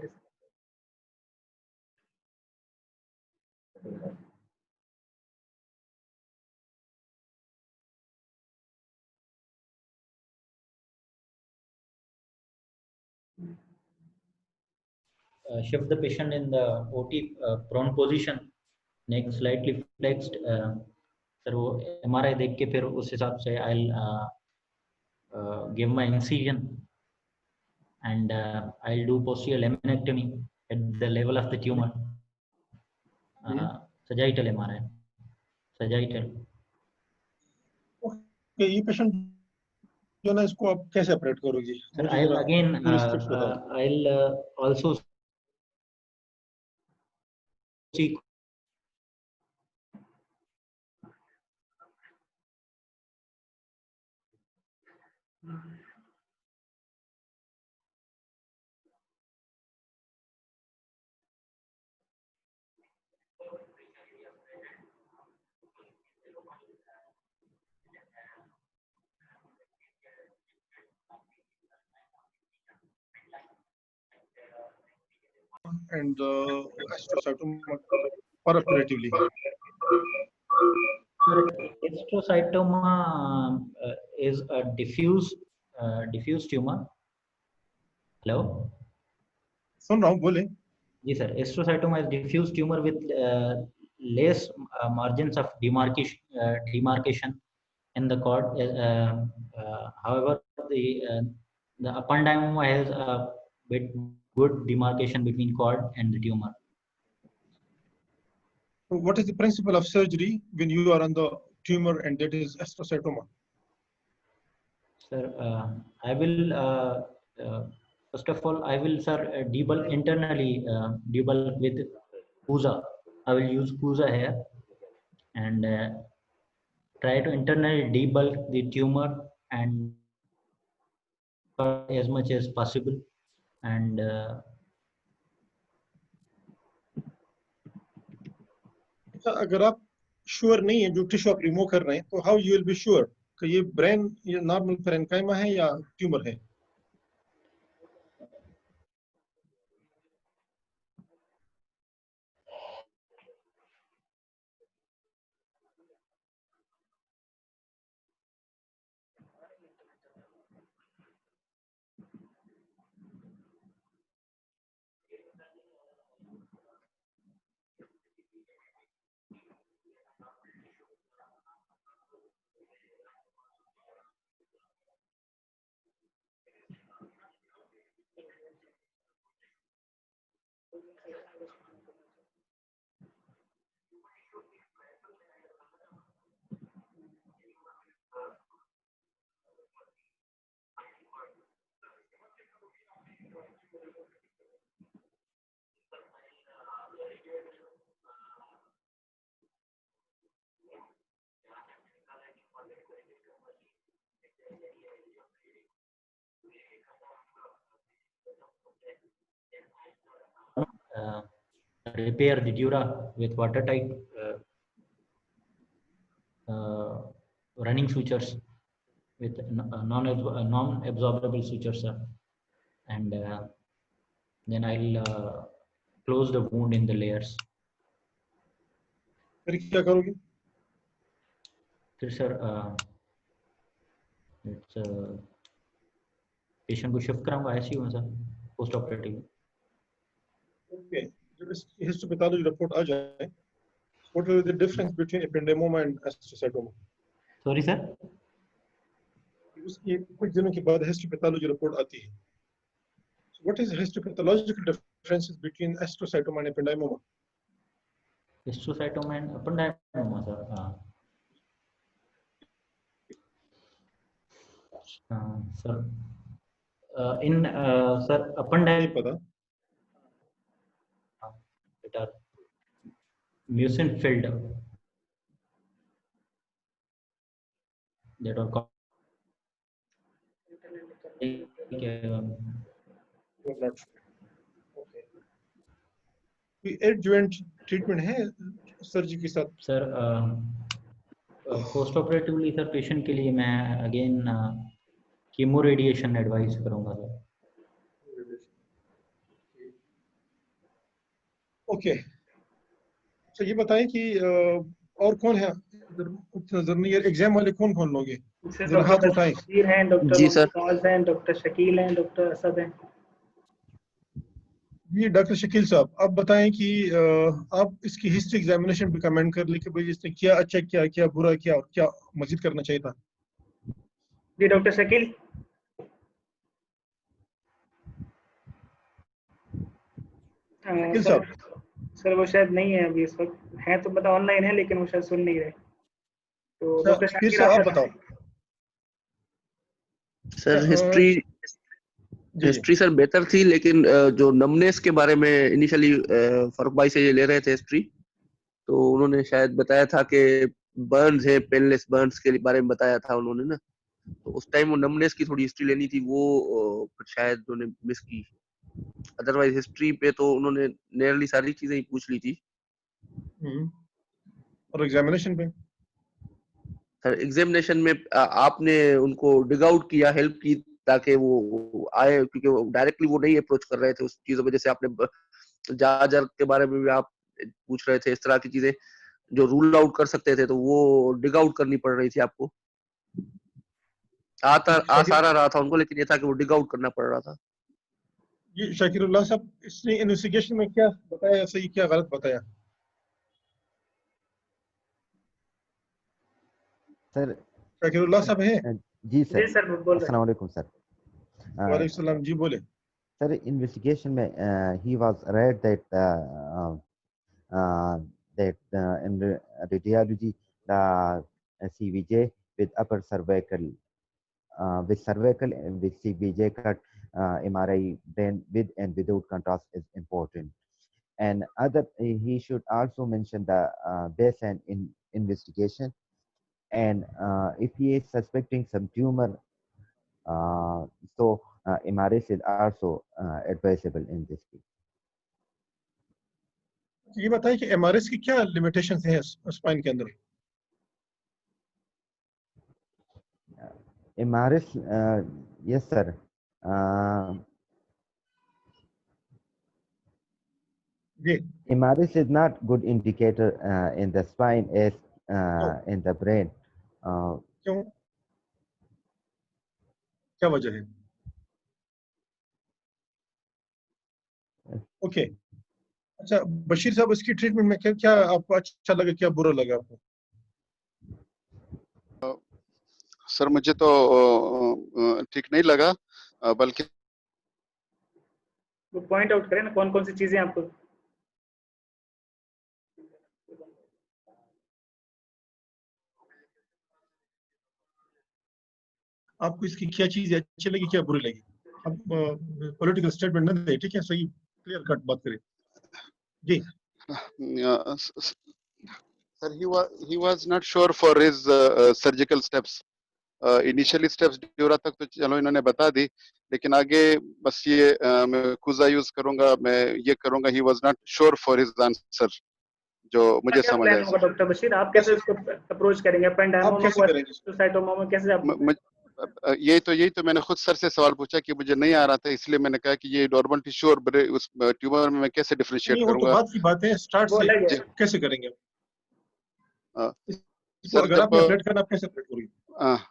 shift the patient in the OT prone position, neck slightly flexed. Sir वो MRI देख के फिर उस हिसाब से I'll give my incision, and I'll do posterior laminectomy at the level of the tumor. Sagittal MRI. Sagittal. Okay, ये पेशेंट जो ना, इसको आप कैसे ऑपरेट करोगे? Sir, I'll again I'll also see and astrocytoma operatively. Astrocytoma is a diffuse tumor. Hello. सुन रहा हूँ, बोले. जी sir. Astrocytoma is diffuse tumor with less margins of demarcation in the cord. However, the ependymoma has a bit good demarcation between cord and the tumor. What is the principle of surgery when you are on the tumor and that is astrocytoma? Sir, I will first of all I will, sir, debulk internally, debulk with CUSA. I will use CUSA here and try to internally debulk the tumor and as much as possible. and अगर आप श्योर नहीं है जो टिश्यू आप रिमूव कर रहे हैं तो how you will be sure कि ये ब्रेन ये नॉर्मल पेरेन्काइमा है या ट्यूमर है? repair the dura with watertight running sutures with non-absorbable sutures, and then I'll close the wound in the layers. फिर क्या करोगे? फिर सर पेशेंट को शिफ्ट कराऊंगा आईसीयू में सर पोस्ट ऑपरेटिव. ओके, जब इसकी हिस्टोपैथोलॉजी रिपोर्ट आ जाए, what is the difference between ependymoma and astrocytoma? Sorry sir, उसकी कुछ दिनों के बाद हिस्टोपैथोलॉजी रिपोर्ट आती है. What is the histopathological differences between astrocytoma and ependymoma? Histiocytoma and ependymoma sir. Sir इन सर नहीं पता. it are mucin filled that are called Not sure. Okay. कोई एडजुवेंट ट्रीटमेंट है सर्जरी के साथ? Sir post operatively sir patient के लिए मैं अगेन कीमो रेडिएशन एडवाइस करूंगा सर. ओके, तो ये बताएं कि और कौन है कुछ नजर नहीं है. एग्जाम वाले कौन कौन लोग हैं? जरा हाथ उठाएं. शकील हैं, डॉक्टर जी सर. मुमताज हैं, डॉक्टर शकील हैं, डॉक्टर असद हैं. जी डॉक्टर शकील साहब, आप बताएं कि आप इसकी हिस्ट्री एग्जामिनेशन पे कमेंट कर ले कि भाई इसने क्या अच्छा किया, क्या बुरा किया और क्या मजीद करना चाहिए था. जी डॉक्टर शकील. शकील साहब. सर वो शायद नहीं है अभी इस वक्त. हैं तो बता ऑनलाइन है लेकिन वो शायद सुन नहीं रहे. तो डॉक्टर फिर शकील से आप बताओ. सर हिस्ट्री सर बेहतर थी, लेकिन जो नमनेस के बारे में इनिशियली फरूक भाई से ये ले रहे थे हिस्ट्री, तो उन्होंने शायद बताया था कि बर्न्स है, पेनलेस बर्न्स के बारे में बताया था उन्होंने ना. तो उस टाइम वो नमनेस की थोड़ी हिस्ट्री लेनी थी, वो शायद उन्होंने मिस की. अदरवाइज हिस्ट्री पे तो उन्होंने नियरली सारी चीजें ही पूछ ली थी. और एग्जामिनेशन पे सर एग्जामिनेशन में आपने उनको डिग आउट किया, हेल्प की ताकि वो आए, क्योंकि वो डायरेक्टली वो नहीं अप्रोच कर रहे थे उस चीजों में. जैसे आपने जाजर के बारे में भी आप पूछ रहे थे, इस तरह की चीजें जो रूल आउट कर सकते थे, तो वो डिग आउट करनी पड़ रही थी आपको. आ सारा रहा था उनको, लेकिन ये था कि वो डिग आउट करना पड़ रहा था. ये शाकिरुल्लाह साहब, इसने इन्वेस्टिगेशन में क्या बताया सही, क्या गलत बताया? सर शाकिरुल्लाह साहब है? जी सर. जी सर बोल रहे अस्सलाम वालेकुम सर. वालेकुम सलाम. जी बोले. सर इन्वेस्टिगेशन में he was read that in radiology the CVJ with upper cervical with CVJ cut MRI brain with and without contrast is important. And other he should also mention the baseline in investigation, and if he is suspecting some tumor, so MRS is also advisable in this case. ये बताइए कि MRS की क्या लिमिटेशंस हैं स्पाइन के अंदर? MRS, yes sir. MRS is not good indicator in the spine as in the brain. क्यों? क्या वजह है? ओके, अच्छा बशीर साहब, इसकी ट्रीटमेंट में क्या क्या आपको अच्छा लगा, क्या बुरा लगा आपको? सर मुझे तो ठीक नहीं लगा, बल्कि वो पॉइंट आउट करें ना कौन कौन सी चीजें आपको आपको इसकी क्या चीज अच्छी लगी, क्या बुरी लगी? अब पॉलिटिकल स्टेटमेंट न दे, ठीक है, सही क्लियर कट बात करें जी। Sir he was not sure for his surgical steps. Initially steps dura तक तो चलो इन्होंने बता दी, लेकिन आगे बस ये मैं कुजा यूज करूंगा, मैं ये करूंगा। He was not sure for his answer, जो मुझे समझ आया। डॉक्टर बशीर आप कैसे इसको अप्रोच करेंगे? आप कैसे करेंगे? साइटोमा में कैसे आप यही तो मैंने खुद सर से सवाल पूछा कि मुझे नहीं आ रहा था, इसलिए मैंने कहा कि ये नॉर्मल टिश्यू और उस ट्यूमर में मैं कैसे डिफरेंशिएट करूंगा। तो बात की बात है, स्टार्ट से कैसे करेंगे? सर अगर आप ऑपरेट करना, आप कैसे ऑपरेट करोगे?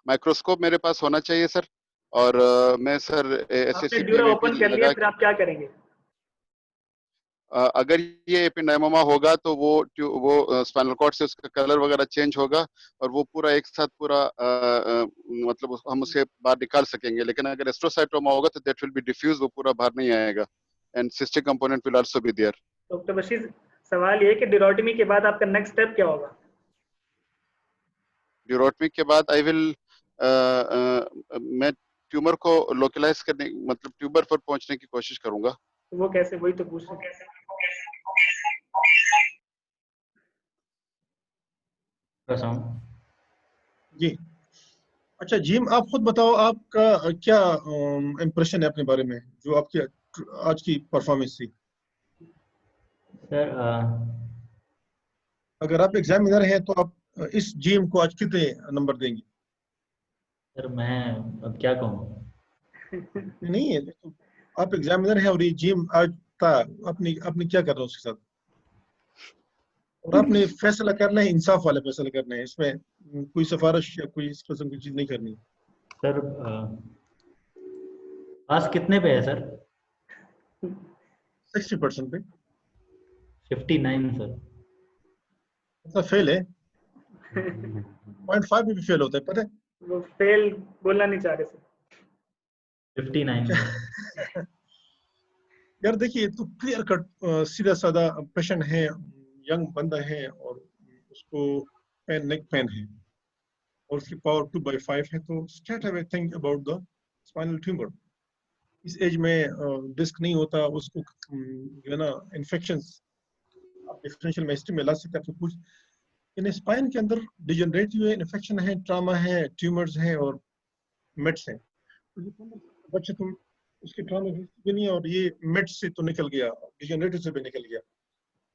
माइक्रोस्कोप मेरे पास होना चाहिए सर, और मैं सर एसएससीपी ओपन कर लिया, फिर आप क्या करेंगे? अगर ये एपिडेमोमा होगा तो वो स्पाइनल कॉर्ड से उसका कलर वगैरह चेंज होगा और वो पूरा एक साथ पूरा मतलब हम उसे बाहर निकाल सकेंगे। लेकिन अगर एस्ट्रोसाइटोमा होगा तो दैट विल बी डिफ्यूज, वो पूरा बाहर नहीं आएगा, and cystic component will also be there. Doctor Bashir सवाल ये कि ड्यूरोटमी के बाद आपका नेक्स्ट स्टेप क्या होगा? ड्यूरोटमी के बाद आई विल मैं ट्यूमर को लोकलाइज करने, मतलब ट्यूमर पर पहुंचने की कोशिश करूंगा। तो वो कैसे, वही तो पूछ रहा हूं। जी अच्छा जीम, आप खुद बताओ, आपका क्या इम्प्रेशन है अपने बारे में, जो आपकी आज की परफॉर्मेंस थी? सर अगर आप एग्जामिनर हैं तो आप इस जीम को आज कितने नंबर देंगे? सर मैं अब क्या कहूँ? नहीं है तो आप एग्जामिनर हैं और ये जिम आज था, अपनी क्या कर रहे हो उसके साथ? और आपने फैसला करना है, इंसाफ वाला फैसला करना है, इसमें कोई सिफारिश या कोई इस किस्म की चीज नहीं करनी। सर पास कितने पे है सर? 60% पे। 59 सर। मतलब फेल है। 0.5 भी फेल होता है, पता है? वो फेल बोलना नहीं चाह रहे सर। 59 यार देखिए, तो क्लियर कट सीधा साधा पेशेंट है, यंग बंदा है और उसको नेक पेन है और उसकी पावर 2/5 है, तो straight away think about the spinal tumour. इस एज में डिस्क नहीं होता, उसको जो है ना इन्फेक्शंस आप डिफरेंशियल में हिस्ट्री में ला सकते हैं। कुछ इन स्पाइन के अंदर डिजनरेटिव इन्फेक्शन है, ट्रामा है, ट्यूमर्स हैं और मेट्स हैं। बच्चे तुम उसके ट्रामा भी नहीं है और ये मेट्स से तो निकल गया, डिजनरेटिव से भी निकल गया।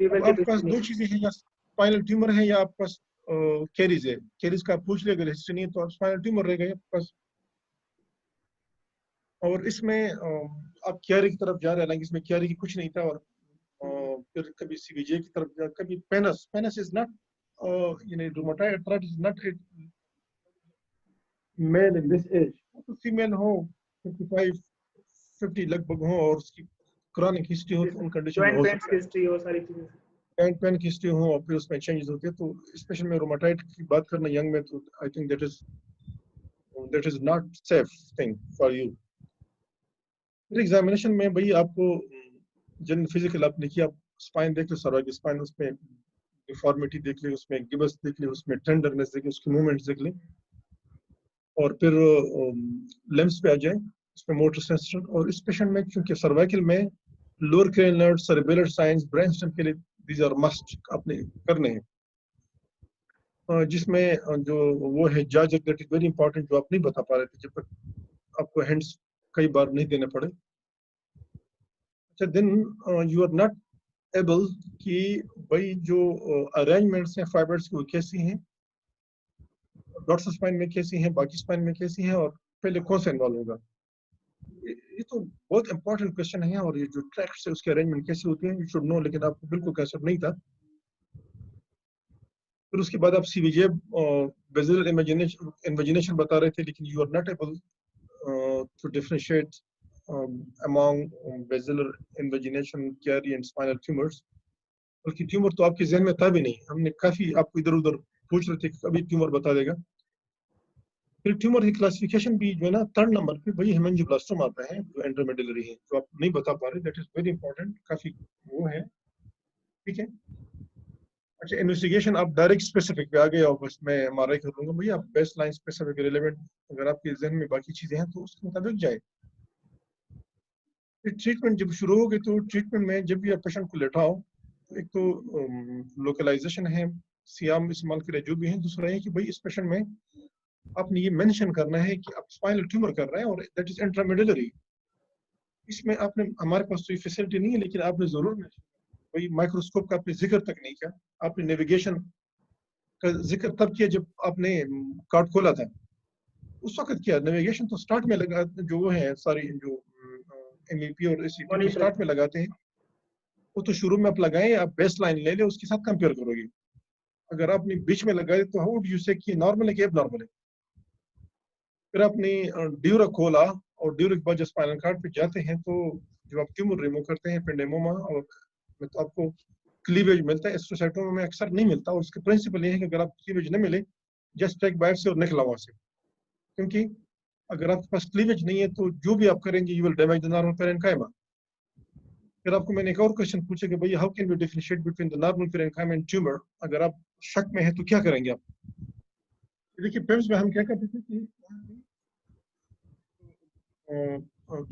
आपके पास दो चीजें हैं, या स्पाइनल ट्यूमर है या आपके पास कैरीज है। कैरीज का आप पूछ ले, अगर हिस्ट्री नहीं है तो आप स्पाइनल ट्यूमर रह गए पास। और इसमें आप कैरी की तरफ जा रहे हैं, हालांकि इसमें कैरी की कुछ नहीं था, और फिर कभी सीबीजे की तरफ जा, कभी pannus is not rheumatoid arthritis is not male in this age. तो फीमेल हो 55-50 लगभग हो और उसकी क्रॉनिक हिस्ट्री हो, तो उन कंडीशन में हो सकता है हिस्ट्री हो, सारी चीजें पेन की हिस्ट्री हो और फिर उसमें चेंजेस होते हैं। तो स्पेशल में रोमेटाइड की बात करना यंग में, तो I think that is not safe thing for you. फिर एग्जामिनेशन में भाई आपको जनरल फिजिकल आपने किया, स्पाइन देख लो, सर्वाइकल स्पाइन, उसमें डिफॉर्मिटी देख ले, उसमें गिबस देख ले, उसमें टेंडरनेस देख ले, उसके मूवमेंट्स देख ले, और फिर लिम्स पे आ जाए, उसमें मोटर सेंसर। और इस पेशेंट में क्योंकि सर्वाइकल में lower cranial cerebral science brainstem के लिए दीज आर मस्ट आपने करने हैं, जिसमें जो वो है जाजक, दैट इज वेरी इंपॉर्टेंट, जो आप नहीं बता पा रहे थे जब तक आपको हैंड्स कई बार नहीं देने पड़े। अच्छा, then you are not able कि भाई जो अरेंजमेंट्स हैं फाइबर्स की वो कैसी हैं, डॉट्स स्पाइन में कैसी हैं, बाकी स्पाइन में कैसी हैं, और पहले कौन सा इन्वॉल्व होगा। ये तो बहुत इंपॉर्टेंट क्वेश्चन है, और ये जो ट्रैक्स है उसके अरेंजमेंट कैसे होती है यू शुड नो, लेकिन आपको बिल्कुल कंसेप्ट नहीं था। फिर उसके बाद आप सीवीजे बेजल इमेजिनेशन बता रहे थे, लेकिन you are not able to differentiate among basilar invagination, Chiari and spinal tumours. बल्कि ट्यूमर तो आपके जहन में था भी नहीं, हमने काफी आपको इधर उधर पूछ रहे थे कि कभी ट्यूमर बता देगा। फिर ट्यूमर की क्लासिफिकेशन भी जो है ना, 3rd नंबर पे वही हेमेंजियोब्लास्टोमा आता है जो एंट्रोमेडुलरी है, जो आप नहीं बता पा रहे, दैट इज वेरी इंपॉर्टेंट, काफी वो है, ठीक है। अच्छा, इन्वेस्टिगेशन आप डायरेक्ट स्पेसिफिक पे आ गए और बस मैं एमआरआई कर लूंगा, भैया आप बेस्ट लाइन स्पेसिफिक रिलेवेंट अगर आपके जहन में बाकी चीजें हैं तो उसके मुताबिक जाए। फिर ट्रीटमेंट जब शुरू हो गई तो ट्रीटमेंट में जब भी आप पेशेंट को लेटाओ, तो एक तो लोकलाइजेशन है, सियाम इस्तेमाल के लिए जो भी है, दूसरा है कि भाई इस पेशेंट में आपने ये मेंशन करना है कि आप स्पाइनल ट्यूमर कर रहे हैं और दैट इज इंट्रामेडुलरी। इसमें आपने, हमारे पास तो ये फैसिलिटी नहीं है, लेकिन आपने जरूर भाई माइक्रोस्कोप का आपने जिक्र तक नहीं किया। आपने नेविगेशन का जिक्र तब किया जब आपने कार्ड खोला था, उस वक्त किया। नेविगेशन तो स्टार्ट में लगा, जो वो है सारी जो एमईपी और एसीपी तो स्टार्ट में लगाते हैं, वो तो शुरू में आप लगाएं, आप बेस्ट लाइन ले ले, उसके साथ कंपेयर करोगे। अगर आपने बीच में लगाए तो हाउ डू यू से कि नॉर्मल है कि एबनॉर्मल है। फिर आपने ड्यूरा खोला, और ड्यूरा के बाद जब स्पाइनल कार्ड पे जाते हैं तो जब आप ट्यूमर रिमूव करते हैं एपेंडेमोमा, और तो आपको क्लीवेज मिलता है, एस्ट्रोसाइटोमा में अक्सर नहीं मिलता। और उसके प्रिंसिपल ये है कि अगर आप क्लीवेज न मिले, जस्ट टेक बायोप्सी और निकला वहां से, क्योंकि अगर आपके पास क्लीवेज नहीं है तो जो भी आप करेंगे you will damage the normal parenchyma. फिर आपको मैंने एक और क्वेश्चन पूछा कि भाई how can we differentiate between the normal parenchyma and tumour, अगर आप शक में है तो क्या करेंगे आप। देखिए पिम्स में हम क्या करते थे कि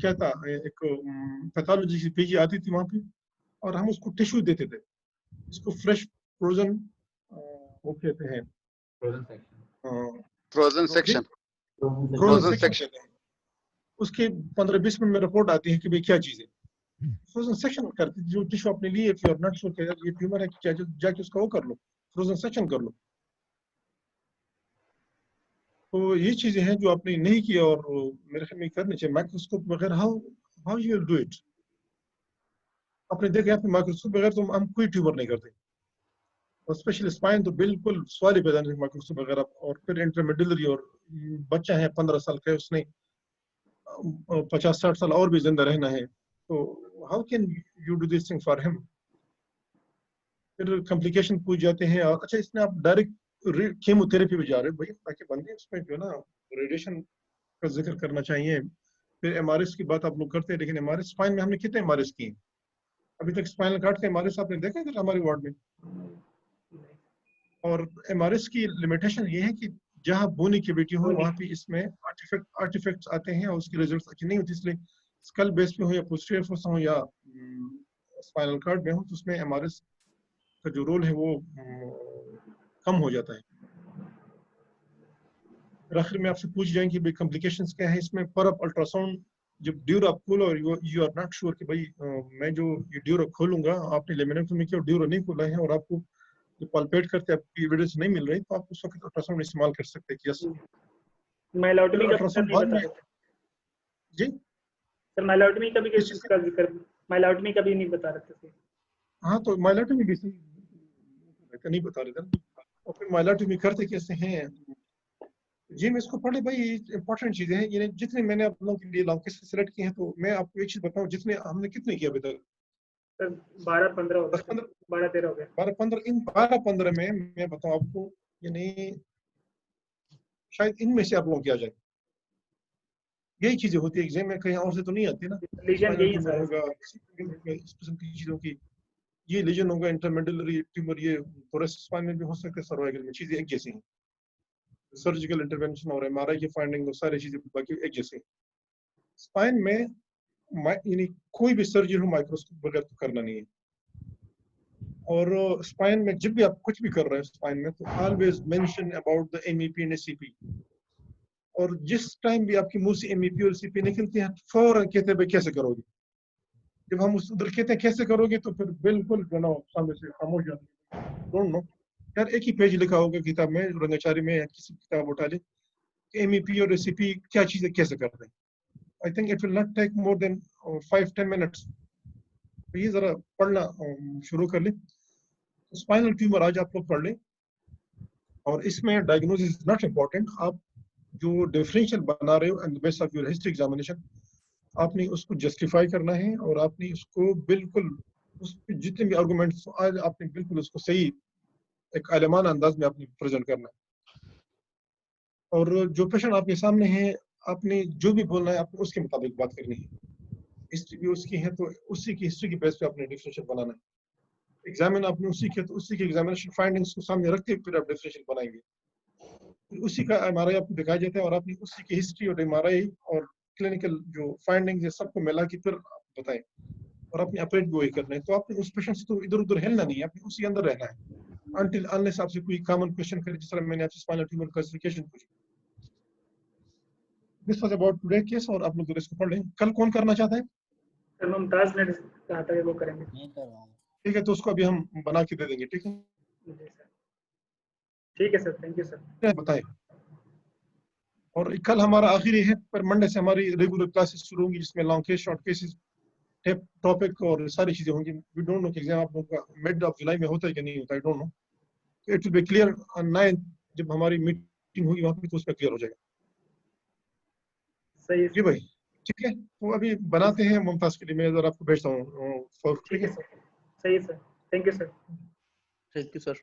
क्या था, एक पैथोलॉजी की पीजी आती थी वहां पे, और हम उसको टिश्यू देते थे, इसको फ्रेश फ्रोजन वो कहते हैं फ्रोजन सेक्शन, फ्रोजन सेक्शन। उसके 15-20 मिनट में रिपोर्ट आती है कि भाई क्या चीज है। फ्रोजन सेक्शन करते जो टिश्यू आपने लिए, if you are not sure कि ये ट्यूमर है कि क्या, जाके उसका वो कर लो, फ्रोजन सेक्शन कर लो। तो ये चीजें हैं जो आपने नहीं किया और मेरे ख्याल में करनी चाहिए। माइक्रोस्कोप वगैरह how how you will do it. आपने देखा आपने माइक्रोस्कोप वगैरह तो हम कोई ट्यूमर नहीं करते, और स्पेशली स्पाइन तो बिल्कुल सवाल ही पैदा नहीं माइक्रोस्कोप वगैरह। और फिर इंटरमेडुलरी, और बच्चा है 15 साल का, उसने 50-60 साल और भी जिंदा रहना है, तो how can you do this thing for him. फिर कॉम्प्लिकेशन पूछ जाते हैं। और अच्छा, इसमें आप डायरेक्ट कीमोथेरेपी पे जा रहे हो भाई, ताकि बंदे उसमें जो है ना रेडिएशन का जिक्र करना चाहिए। फिर एमआरएस की बात आप लोग करते हैं, लेकिन एमआरएस स्पाइन में हमने कितने एमआरएस किए अभी तक। स्पाइनल कार्ड का एमआरएस आपने देखा है हमारे वार्ड में। और एमआरएस की लिमिटेशन ये है कि जहाँ बोनी कैविटी हो वहाँ पे इसमें आर्टिफैक्ट्स आते हैं और उसकी रिजल्ट्स अच्छी नहीं होती। इसलिए स्कल बेस पे हो या पोस्टीरियर फोसा हो या स्पाइनल कार्ड में हो, तो उसमें एमआरएस का जो रोल है वो कम हो जाता है। आखिर में आपसे पूछ जाएंगे भाई कॉम्प्लिकेशंस क्या है इसमें। पर आप अल्ट्रासाउंड जब ड्यूरा खोलो और यू आर नॉट श्योर कि भाई मैं जो ये ड्यूरा खोलूंगा, आपने लेमिनेक्टोमी किया और ड्यूरा नहीं खोला है, और आपको जो पल्पेट करते आपकी एविडेंस नहीं मिल रही, तो आप उस वक्त अल्ट्रासाउंड इस्तेमाल कर सकते हैं कि यस माइलोटोमी का अल्ट्रासाउंड नहीं बाद बता में। रहे थे जी सर, माइलोटोमी का भी किस चीज का जिक्र, माइलोटोमी का भी नहीं बता रहे थे। हाँ, तो माइलोटोमी भी सही नहीं बता रहे थे। और फिर माइलोटोमी करते कैसे हैं जी, मैं इसको पढ़े भाई, इंपॉर्टेंट चीजें हैं ये। जितने मैंने आप लोगों के लिए लॉन्ग सिलेक्ट किए हैं, तो मैं आपको एक चीज बताऊं, जितने हमने कितने किया अभी तक। सर 12-15 हो गए, 12-13 हो गए। 12-15 इन 12-15 में मैं बताऊं आपको, यानी शायद इनमें से आप लोगों की आ जाए। यही चीजें होती है एग्जाम में, कहीं और से तो नहीं आती ना। लीजन यही है ट्यूमर सर। होगा, इस किस्म की चीजों की, ये लीजन होगा, इंटरमेडुलरी ट्यूमर, ये थोरेसिक स्पाइन में भी हो सकता है, सर्वाइकल में, चीजें एक जैसी हैं। सर्जिकल इंटरवेंशन और एमआरआई की फाइंडिंग, वो सारी चीजें बाकी एक जैसी हैं। स्पाइन में यानी कोई भी सर्जरी हो माइक्रोस्कोप बगैर तो करना नहीं है। और स्पाइन में जब भी आप कुछ भी कर रहे हैं स्पाइन में, तो always mention about the MEP and ACP. और जिस टाइम भी आपकी मुंह से MEP और CP निकलती है फौरन कहते हैं भाई कैसे करोगे। जब हम उधर कहते हैं कैसे करोगे तो फिर बिल्कुल सामने से खामोश जाते हैं। डोंट नो यार, एक ही पेज लिखा होगा किताब में, रंगाचारी में या किसी किताब उठा ले, MEP और CP क्या चीज़ है, कैसे करते हैं। I think it will not take more than 5-10 minutes. तो ये जरा पढ़ना शुरू कर ले। स्पाइनल ट्यूमर आज आप लोग पढ़ लें, और इसमें डायग्नोसिस इज नॉट इम्पोर्टेंट। आप जो डिफरेंशियल बना रहे हो and the base of your history examination, आपने उसको जस्टिफाई करना है और आपने उसको बिल्कुल उस पे जितने भी आर्गुमेंट्स आज आपने बिल्कुल उसको सही एक आलमाना अंदाज में आपने प्रेजेंट करना है। और जो पेशेंट आपके सामने है, आपने जो भी बोलना है आपको उसके मुताबिक बात करनी है। हिस्ट्री भी उसकी है तो उसी की हिस्ट्री के बेस पे आपने डिफरेंशियल बनाना है। एग्जामिन आपने उसी के तो उसी के एग्जामिनेशन फाइंडिंग्स को सामने रखते फिर आप डिफरेंशियल बनाएंगे। फिर उसी का MRI आपको दिखाया जाता है और आपने उसी की हिस्ट्री और MRI और क्लिनिकल जो फाइंडिंग्स है सबको मिला के फिर बताएं, और अपने ऑपरेट भी वही करना है। तो आपने उस पेशेंट से तो इधर उधर हिलना नहीं है, आपने उसी अंदर रहना है अनटिल अनलेस आपसे कोई कॉमन क्वेश्चन करे, जिस तरह मैंने आपसे स्पाइनल ट्यूमर क्लासिफिकेशन पूछी। This was about today case, और आप लोग इसको पढ़ लें। कल कौन करना चाहता है? सर मुमताज ने कहा था कि वो करेंगे। ठीक है, तो उसको अभी हम बना के दे देंगे। ठीक है, जी सर, ठीक है सर, थैंक यू सर। बताएं। और कल हमारा आखिरी है, पर मंडे से हमारी रेगुलर क्लासेस शुरू होंगी, जिसमें long case, short cases, topic और सारी चीजें होंगी। वी डोंट नो कि एग्जाम आप लोगों का मिड ऑफ जुलाई में होता है कि नहीं होता, I don't know. It will be clear on 9 जब हमारी मीटिंग होगी वहां पे, तो उस पर क्लियर हो जाएगा। सही है जी भाई, ठीक है, तो अभी बनाते हैं मुमताज के लिए, मैं जरा आपको भेजता हूँ। ठीक है सर, सही है sir, thank you sir. Thank you sir.